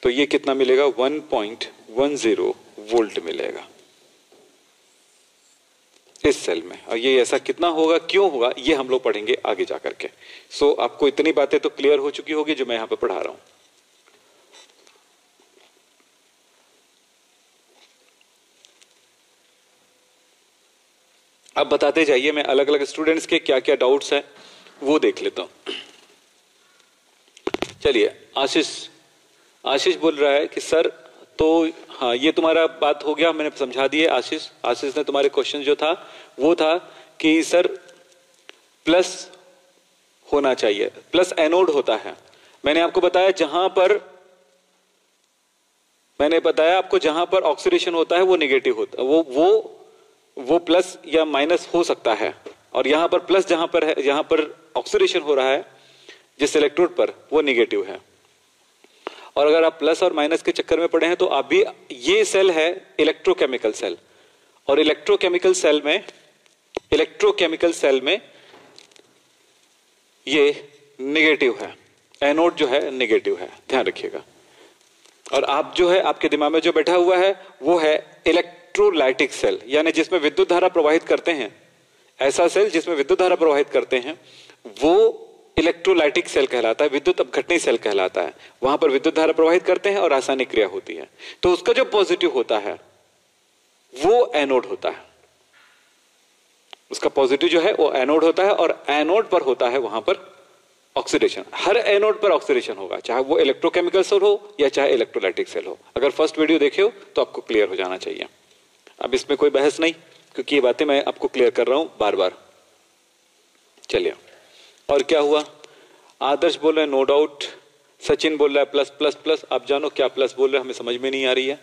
तो ये कितना मिलेगा? 1.10 वोल्ट मिलेगा इस सेल में। और ये ऐसा कितना होगा, क्यों होगा, ये हम लोग पढ़ेंगे आगे जाकर के। सो आपको इतनी बातें तो क्लियर हो चुकी होगी जो मैं यहां पे पढ़ा रहा हूं। अब बताते जाइए, मैं अलग अलग स्टूडेंट्स के क्या क्या डाउट्स हैं वो देख लेता हूं। चलिए, आशीष बोल रहा है कि सर, तो हाँ, ये तुम्हारा बात हो गया, मैंने समझा दिए। आशीष ने तुम्हारे क्वेश्चन जो था वो था कि सर प्लस होना चाहिए, प्लस एनोड होता है। मैंने आपको बताया जहां पर ऑक्सीडेशन होता है वो नेगेटिव होता है, वो प्लस या माइनस हो सकता है, और यहां पर प्लस जहां पर ऑक्सीडेशन हो रहा है जिस इलेक्ट्रोड पर, वो नेगेटिव है। और अगर आप प्लस और माइनस के चक्कर में पड़े हैं तो आप भी, ये सेल है इलेक्ट्रोकेमिकल सेल, और इलेक्ट्रोकेमिकल सेल में ये नेगेटिव है, एनोड जो है नेगेटिव है, ध्यान रखिएगा। और आप जो है, आपके दिमाग में जो बैठा हुआ है वो है इलेक्ट्रोलाइटिक सेल, यानी जिसमें विद्युत धारा प्रवाहित करते हैं। ऐसा सेल जिसमें विद्युत धारा प्रवाहित करते हैं वो इलेक्ट्रोलाइटिक सेल कहलाता है, विद्युत अपघटनी सेल कहलाता है। वहां पर विद्युत धारा प्रवाहित करते हैं और रासायनिक क्रिया होती है। तो उसका जो पॉजिटिव होता है वो एनोड होता है, उसका पॉजिटिव जो है वो एनोड होता है, और एनोड पर होता है वहां पर ऑक्सीडेशन। हर एनोड पर ऑक्सीडेशन होगा, चाहे वो इलेक्ट्रोकेमिकल सेल हो या चाहे इलेक्ट्रोलाइटिक सेल हो। अगर फर्स्ट वीडियो देखे हो तो आपको क्लियर हो जाना चाहिए। अब इसमें कोई बहस नहीं, क्योंकि ये बातें मैं आपको क्लियर कर रहा हूं बार बार। चलिए, और क्या हुआ? आदर्श बोल रहे हैं नो डाउट, सचिन बोल रहा है प्लस प्लस प्लस। आप जानो क्या प्लस बोल रहे हैं, हमें समझ में नहीं आ रही है।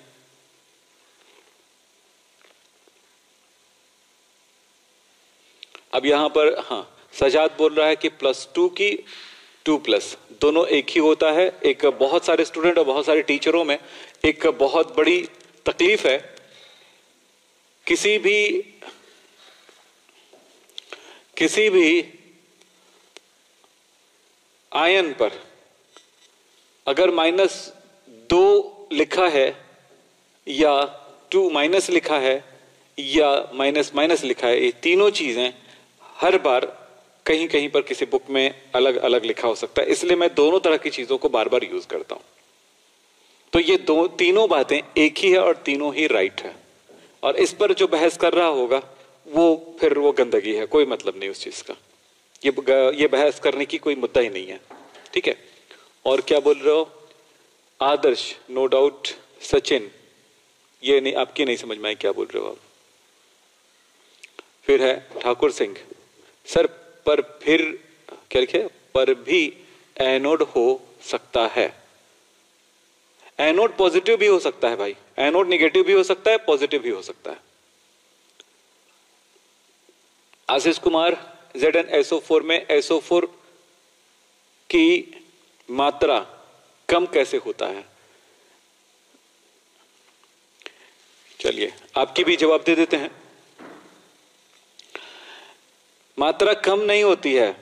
अब यहां पर हाँ, सजाद बोल रहा है कि +2 की 2+ दोनों एक ही होता है। एक बहुत सारे स्टूडेंट और बहुत सारे टीचरों में एक बहुत बड़ी तकलीफ है, किसी भी आयन पर अगर -2 लिखा है या 2- लिखा है या माइनस लिखा है, ये तीनों चीजें हर बार कहीं कहीं पर किसी बुक में अलग अलग लिखा हो सकता है, इसलिए मैं दोनों तरह की चीजों को बार बार यूज करता हूं। तो ये तीनों बातें एक ही है और तीनों ही राइट है, और इस पर जो बहस कर रहा होगा फिर वो गंदगी है, कोई मतलब नहीं उस चीज का। ये बहस करने की कोई मुद्दा ही नहीं है, ठीक है। और क्या बोल रहे हो? आदर्श नो डाउट, सचिन ये नहीं, आपकी नहीं समझ में आई क्या बोल रहे हो आप। फिर है ठाकुर सिंह, सर पर फिर क्या लिखे, पर भी एनोड हो सकता है। एनोड पॉजिटिव भी हो सकता है भाई, एनोड नेगेटिव भी हो सकता है, पॉजिटिव भी हो सकता है। आशीष कुमार, ZnSO4 में SO4 की मात्रा कम कैसे होता है? चलिए आपकी भी जवाब दे देते हैं। मात्रा कम नहीं होती है,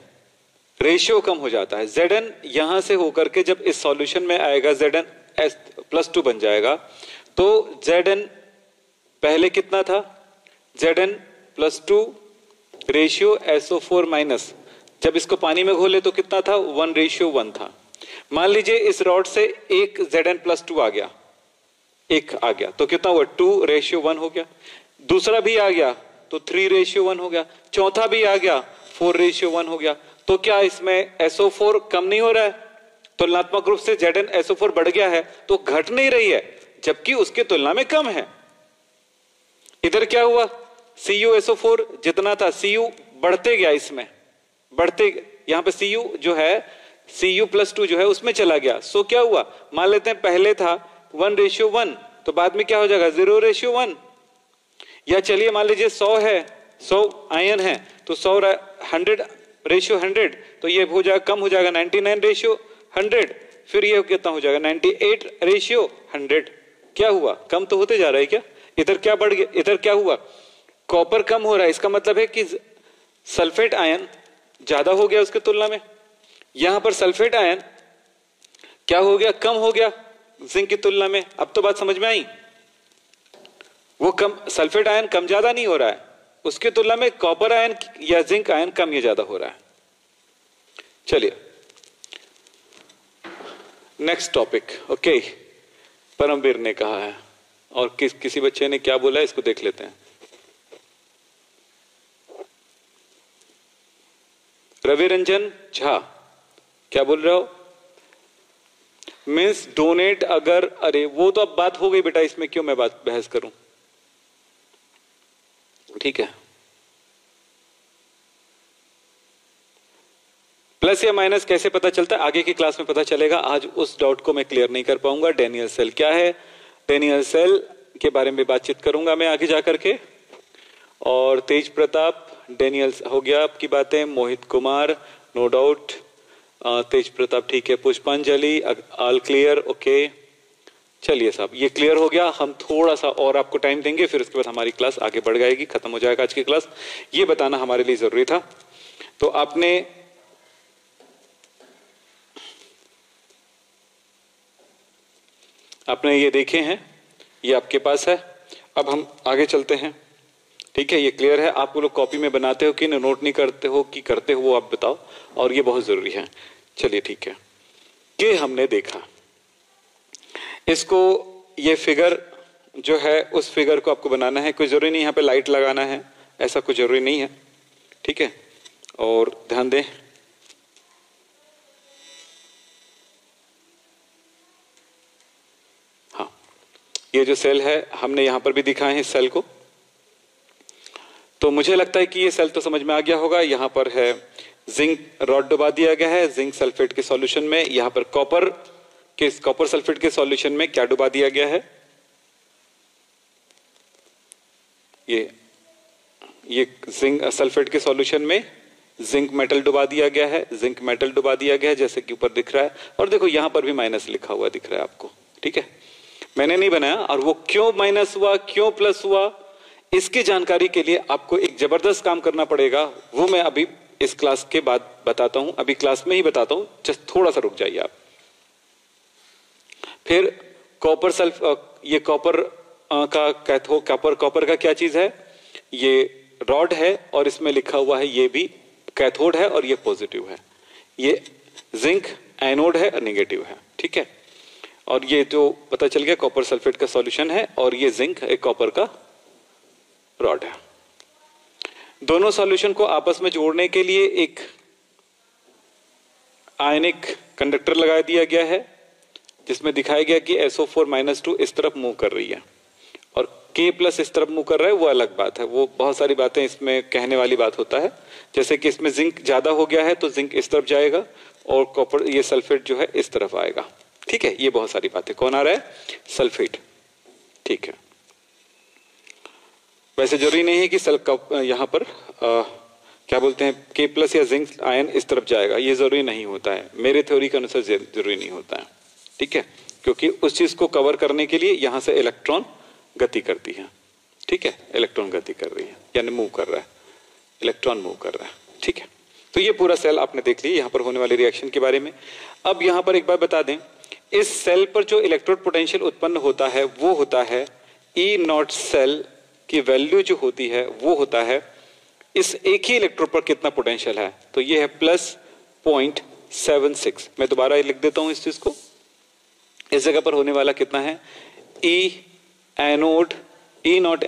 रेशियो कम हो जाता है। Zn यहां से होकर के जब इस सॉल्यूशन में आएगा, Zn+2 बन जाएगा, तो Zn पहले कितना था? Zn+2 रेशियो SO4-, जब इसको पानी में घोले तो कितना था? 1:1 था। मान लीजिए इस रॉड से एक Zn+2 आ गया, एक आ गया तो कितना हुआ? 2:1 हो गया। दूसरा भी आ गया तो 3:1 हो गया। चौथा भी आ गया 4:1 हो गया। तो क्या इसमें SO4 कम नहीं हो रहा है? तुलनात्मक रूप से ZnSO4 बढ़ गया है तो घट नहीं रही है, जबकि उसके तुलना में कम है। इधर क्या हुआ? CuSO4 जितना था, Cu बढ़ते गया, इसमें बढ़ते, यहां पे Cu जो है, Cu+2 जो है उसमें चला गया। सो क्या हुआ? मान लेते हैं पहले था 1:1, तो बाद में क्या हो जाएगा? 0:1। या चलिए मान लीजिए 100 है, 100 आयन है, तो 100:100, तो ये हो जाएगा, कम हो जाएगा 99:100। फिर ये कितना हो जाएगा? 98:100। क्या हुआ? कम तो होते जा रहा है क्या? इधर क्या बढ़ गया? इधर क्या हुआ? कॉपर कम हो रहा है, इसका मतलब है कि सल्फेट आयन ज्यादा हो गया उसके तुलना में। यहां पर सल्फेट आयन क्या हो गया? कम हो गया जिंक की तुलना में। अब तो बात समझ में आई? वो कम, सल्फेट आयन कम ज्यादा नहीं हो रहा है, उसके तुलना में कॉपर आयन या जिंक आयन कम या ज्यादा हो रहा है। चलिए नेक्स्ट टॉपिक। ओके, परमवीर ने कहा है, और किसी बच्चे ने क्या बोला है इसको देख लेते हैं। रवि रंजन झा क्या बोल रहे हो? मीन्स डोनेट अगर, अरे वो तो अब बात हो गई बेटा, इसमें क्यों मैं बहस करूं, ठीक है। प्लस या माइनस कैसे पता चलता है आगे की क्लास में पता चलेगा, आज उस डाउट को मैं क्लियर नहीं कर पाऊंगा। डेनियल सेल क्या है, डेनियल सेल के बारे में बातचीत करूंगा मैं आगे जाकर के। और तेज प्रताप, डेनियल हो गया आपकी बातें, मोहित कुमार नो डाउट, तेज प्रताप ठीक है, पुष्पांजलि ऑल क्लियर, ओके। चलिए साहब ये क्लियर हो गया। हम थोड़ा सा और आपको टाइम देंगे, फिर उसके बाद हमारी क्लास आगे बढ़ जाएगी, खत्म हो जाएगा आज की क्लास। ये बताना हमारे लिए जरूरी था। तो आपने ये देखे हैं, ये आपके पास है। अब हम आगे चलते हैं, ठीक है। ये क्लियर है। आप लोग कॉपी में बनाते हो कि नोट नहीं करते हो कि करते हो, वो आप बताओ, और ये बहुत जरूरी है। चलिए ठीक है कि हमने देखा इसको, ये फिगर जो है उस फिगर को आपको बनाना है। कोई जरूरी नहीं यहाँ पे लाइट लगाना है, ऐसा कुछ जरूरी नहीं है, ठीक है। और ध्यान दें, हाँ ये जो सेल है हमने यहां पर भी दिखाए हैं इस सेल को। तो मुझे लगता है कि ये सेल तो समझ में आ गया होगा। यहां पर है जिंक रॉड डुबा दिया गया है जिंक सल्फेट के सॉल्यूशन में। यहां पर कॉपर सल्फेट के सॉल्यूशन में क्या डुबा दिया गया है, ये जिंक सल्फेट के सॉल्यूशन में जिंक मेटल डुबा दिया गया है, जिंक मेटल डुबा दिया गया है जैसे कि ऊपर दिख रहा है। और देखो यहां पर भी माइनस लिखा हुआ दिख रहा है आपको, ठीक है। मैंने नहीं बनाया, और वो क्यों माइनस हुआ क्यों प्लस हुआ इसकी जानकारी के लिए आपको एक जबरदस्त काम करना पड़ेगा। वो मैं अभी इस क्लास के बाद बताता हूं, अभी क्लास में ही बताता हूं, जस्ट थोड़ा सा रुक जाइए आप। फिर ये कॉपर का कैथोड, कॉपर का क्या चीज है, ये रॉड है और इसमें लिखा हुआ है ये भी कैथोड है और ये पॉजिटिव है। ये जिंक एनोड है और नेगेटिव है, ठीक है। और ये जो पता चल गया कॉपर सल्फेट का सॉल्यूशन है और ये जिंक एक कॉपर का रॉड है। दोनों सॉल्यूशन को आपस में जोड़ने के लिए एक आयनिक कंडक्टर लगा दिया गया है जिसमें दिखाया गया कि SO4-2 इस तरफ मूव कर रही है और K+ इस तरफ मूव कर रहा है। वो अलग बात है, वो बहुत सारी बातें इसमें कहने वाली बात होता है। जैसे कि इसमें जिंक ज्यादा हो गया है तो जिंक इस तरफ जाएगा और कॉपर ये सल्फेट जो है इस तरफ आएगा, ठीक है। ये बहुत सारी बातें, कौन आ रहा है, सल्फेट, ठीक है। वैसे जरूरी नहीं है कि यहां पर क्या बोलते हैं K+ या जिंक आयन इस तरफ जाएगा, ये जरूरी नहीं होता है, मेरे थ्योरी के अनुसार जरूरी नहीं होता है, ठीक है। क्योंकि उस चीज को कवर करने के लिए यहां से इलेक्ट्रॉन गति करती है, ठीक है। इलेक्ट्रॉन गति कर रही है यानी मूव कर रहा है, इलेक्ट्रॉन मूव कर रहा है, ठीक है। तो ये पूरा सेल आपने देख लिया यहां पर होने वाले रिएक्शन के बारे में। अब यहां पर एक बार बता दें, इस सेल पर जो इलेक्ट्रोड पोटेंशियल उत्पन्न होता है वो होता है E0 सेल की वैल्यू जो होती है वो होता है इस एक ही इलेक्ट्रोड पर कितना पोटेंशियल है, तो ये है +0.76। मैं दोबारा लिख देता हूं इस चीज को। इस जगह पर होने वाला कितना है, E0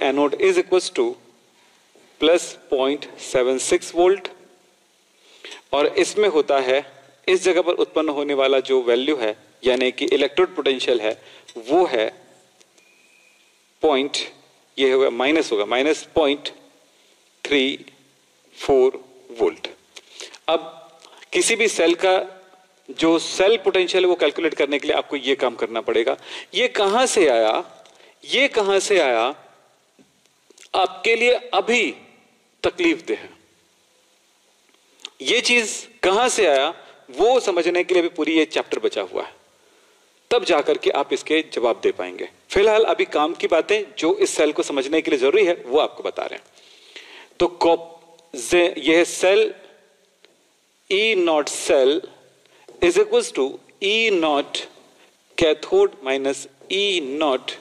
anode is equal to +0.76 volt, और इसमें होता है इस जगह पर उत्पन्न होने वाला जो वैल्यू है यानी कि इलेक्ट्रोड पोटेंशियल है वो है ये होगा -0.34 वोल्ट। अब किसी भी सेल का जो सेल पोटेंशियल है वो कैलकुलेट करने के लिए आपको ये काम करना पड़ेगा। ये कहां से आया आपके लिए अभी तकलीफ दे है। ये चीज कहां से आया वो समझने के लिए भी पूरी ये चैप्टर बचा हुआ है, तब जाकर के आप इसके जवाब दे पाएंगे। फिलहाल अभी काम की बातें जो इस सेल को समझने के लिए जरूरी है वो आपको बता रहे हैं। तो यह cell E0 cell is equal to E0 cathode minus E0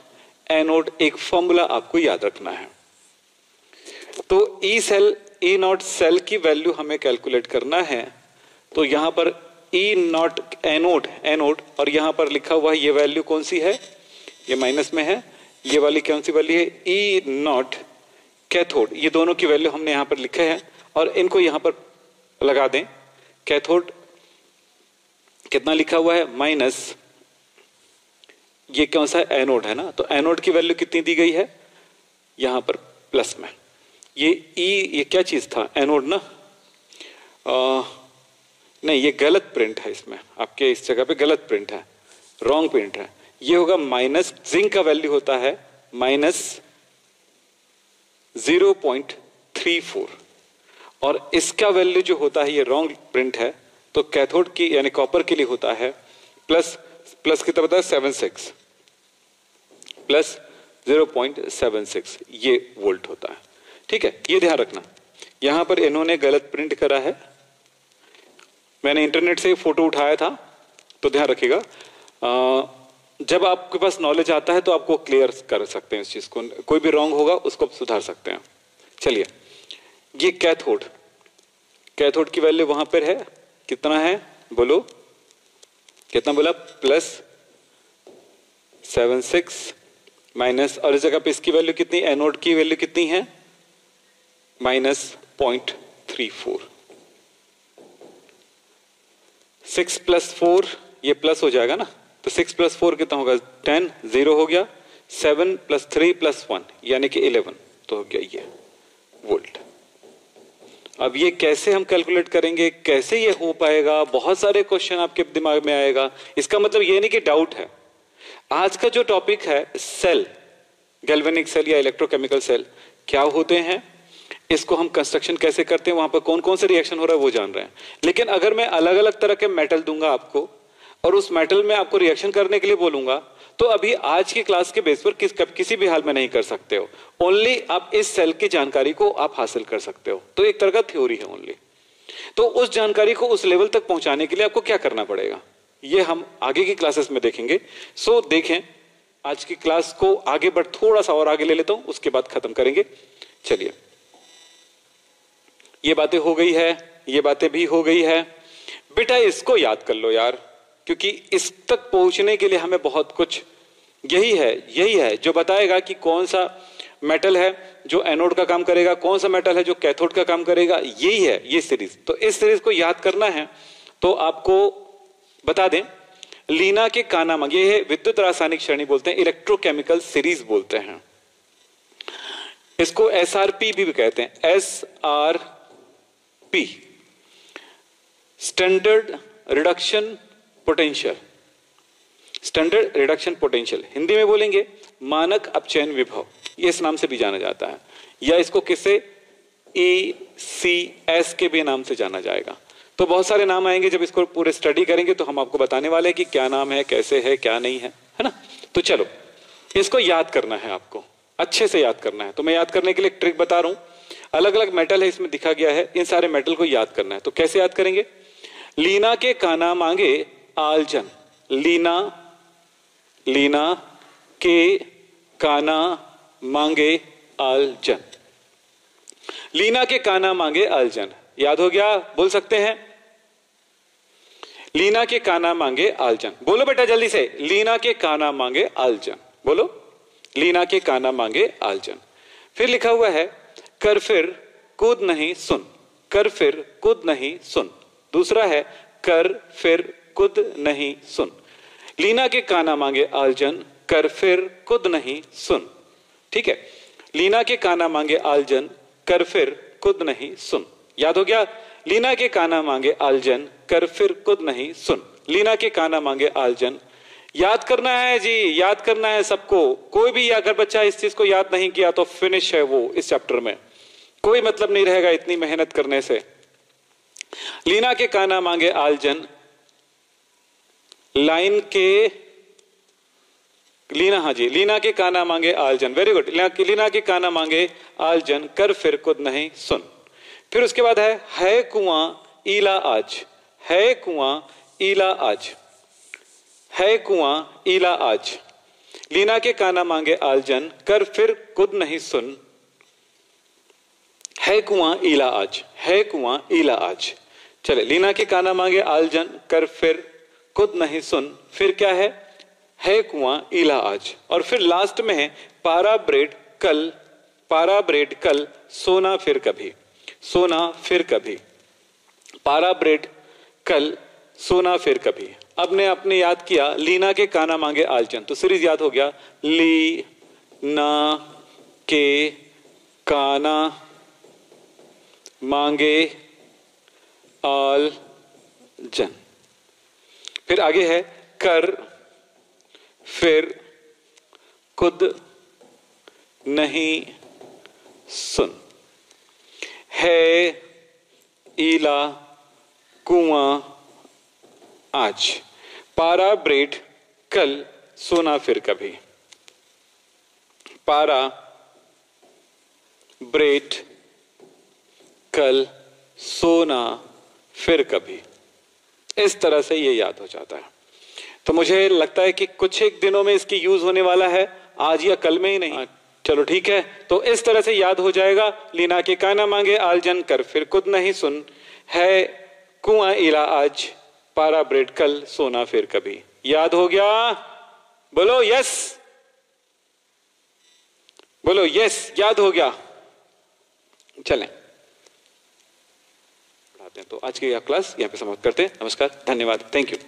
anode, एक फॉर्मूला आपको याद रखना है। तो E0 सेल की वैल्यू हमें कैलकुलेट करना है, तो यहां पर E0 एनोड और यहां पर लिखा हुआ है ये वैल्यू कौन सी है, ये माइनस में है, ये वाली कौन सी वैल्यू है, E0 कैथोड। ये दोनों की वैल्यू हमने यहां पर लिखे हैं और इनको यहां पर लगा दें। कैथोड कितना लिखा हुआ है, माइनस, ये कौन सा है, एनोड है ना, तो एनोड की वैल्यू कितनी दी गई है यहां पर प्लस में। ये क्या चीज था, एनोड ना, नहीं, ये गलत प्रिंट है, इसमें आपके इस जगह पे गलत प्रिंट है, रॉन्ग प्रिंट है। ये होगा माइनस, जिंक का वैल्यू होता है माइनस 0.34 और इसका वैल्यू जो होता है, ये रॉन्ग प्रिंट है, तो कैथोड की यानी कॉपर के लिए होता है प्लस, प्लस कितना बताया 76 प्लस 0.76, ये वोल्ट होता है। ठीक है, ये ध्यान रखना। यहां पर इन्होंने गलत प्रिंट करा है, मैंने इंटरनेट से फोटो उठाया था, तो ध्यान रखिएगा। जब आपके पास नॉलेज आता है तो आपको क्लियर कर सकते हैं इस चीज को, कोई भी रॉन्ग होगा उसको सुधार सकते हैं। चलिए, ये कैथोड, कैथोड की वैल्यू वहां पर है, कितना है बोलो, कितना बोला, प्लस 76 माइनस, और इस जगह पे इसकी वैल्यू कितनी, एनोड की वैल्यू कितनी है, माइनस 0.34। 6 प्लस 4, ये प्लस हो जाएगा ना, तो 6 प्लस 4 कितना होगा, 10, 0 हो गया, 7 प्लस 3 प्लस 1 यानी कि 11, तो हो गया ये वोल्ट। अब ये कैसे हम कैलकुलेट करेंगे, कैसे ये हो पाएगा, बहुत सारे क्वेश्चन आपके दिमाग में आएगा। इसका मतलब ये नहीं कि डाउट है। आज का जो टॉपिक है सेल, गैल्वेनिक सेल या इलेक्ट्रोकेमिकल सेल क्या होते हैं, इसको हम कंस्ट्रक्शन कैसे करते हैं, वहां पर कौन कौन से रिएक्शन हो रहा है वो जान रहे हैं। लेकिन अगर मैं अलग अलग तरह के मेटल दूंगा आपको और उस मेटल में आपको रिएक्शन करने के लिए बोलूंगा, तो अभी आज की क्लास के बेस पर किसी भी हाल में नहीं कर सकते हो। ओनली आप इस सेल की जानकारी को आप हासिल कर सकते हो, तो एक तरह का थ्योरी है ओनली। तो उस जानकारी को उस लेवल तक पहुंचाने के लिए आपको क्या करना पड़ेगा, ये हम आगे की क्लासेस में देखेंगे। सो देखें, आज की क्लास को आगे बढ़, थोड़ा सा और आगे ले लेता हूं, उसके बाद खत्म करेंगे। चलिए, ये बातें हो गई है, ये बातें भी हो गई है। बेटा इसको याद कर लो यार, क्योंकि इस तक पहुंचने के लिए हमें बहुत कुछ, यही है जो बताएगा कि कौन सा मेटल है जो एनोड का काम करेगा, कौन सा मेटल है जो कैथोड का काम करेगा, यही है ये सीरीज। तो इस सीरीज को याद करना है तो आपको बता दें, लीना के कानामा, ये है विद्युत रासायनिक श्रेणी बोलते हैं, इलेक्ट्रोकेमिकल सीरीज बोलते हैं, इसको एसआरपी भी कहते हैं, SRP, standard reduction potential, standard reduction potential, Hindi में बोलेंगे मानक अपचयन विभव, ये इस नाम से भी जाना जाता है, या इसको किसे ECS के भी नाम से जाना जाएगा। तो बहुत सारे नाम आएंगे, जब इसको पूरे स्टडी करेंगे तो हम आपको बताने वाले हैं कि क्या नाम है, कैसे है, क्या नहीं है, है ना। तो चलो, इसको याद करना है, आपको अच्छे से याद करना है। तो मैं याद करने के लिए एक ट्रिक बता रहा हूं, अलग अलग मेटल है इसमें दिखा गया है, इन सारे मेटल को याद करना है। तो कैसे याद करेंगे, लीना के काना मांगे आलजन, लीना के काना मांगे आलजन, लीना के काना मांगे आलजन, याद हो गया, बोल सकते हैं, लीना के काना मांगे आलजन, बोलो बेटा जल्दी से, लीना के काना मांगे आलजन, बोलो, लीना के काना मांगे आलजन। फिर लिखा हुआ है, कर फिर कूद नहीं सुन, कर फिर कूद नहीं सुन, दूसरा है कर फिर कूद नहीं सुन, लीना के काना मांगे आलजन, कर फिर कूद नहीं सुन। ठीक है, लीना के काना मांगे आलजन, कर फिर कूद नहीं सुन, याद हो गया, लीना के काना मांगे आलजन, कर फिर कूद नहीं सुन, लीना के काना मांगे आलजन, याद करना है जी, याद करना है सबको। कोई भी अगर बच्चा इस चीज को याद नहीं किया तो फिनिश है वो, इस चैप्टर में कोई मतलब नहीं रहेगा इतनी मेहनत करने से। लीना के काना मांगे आलजन, लाइन के, लीना, हाँ जी, लीना के काना मांगे आलजन, वेरी गुड, लीना के काना मांगे आलजन, कर फिर खुद नहीं सुन। फिर उसके बाद है कुआं ईला आज, है कुआं ईला आज, है कुआं ईला आज, लीना के काना मांगे आलजन, कर फिर खुद नहीं सुन, है कुआं ईला आज, है कुआं ईला आज। चले, लीना के काना मांगे आलजन, कर फिर खुद नहीं सुन, फिर क्या है कुआं ईला आज, और फिर लास्ट में है पारा ब्रेड कल, पारा ब्रेड कल, सोना फिर कभी, सोना फिर कभी, पारा ब्रेड कल, सोना फिर कभी। अब ने आपने याद किया, लीना के काना मांगे आलजन, तो सीरीज याद हो गया, ली ना के काना मांगे आल जन। फिर आगे है कर, फिर खुद नहीं सुन। है ईला कुआं आज, पारा ब्रेड कल सोना फिर कभी। पारा ब्रेड कल सोना फिर कभी। इस तरह से ये याद हो जाता है। तो मुझे लगता है कि कुछ एक दिनों में इसकी यूज होने वाला है, आज या कल में ही नहीं। चलो ठीक है, तो इस तरह से याद हो जाएगा। लीना के काना मांगे आलजन, कर फिर खुद नहीं सुन। है कुआं इला आज, पारा ब्रेड कल सोना फिर कभी। याद हो गया? बोलो यस, बोलो यस, याद हो गया। चलें पढ़ाते हैं। तो आज की क्लास यहां पे समाप्त करते हैं। नमस्कार, धन्यवाद, थैंक यू।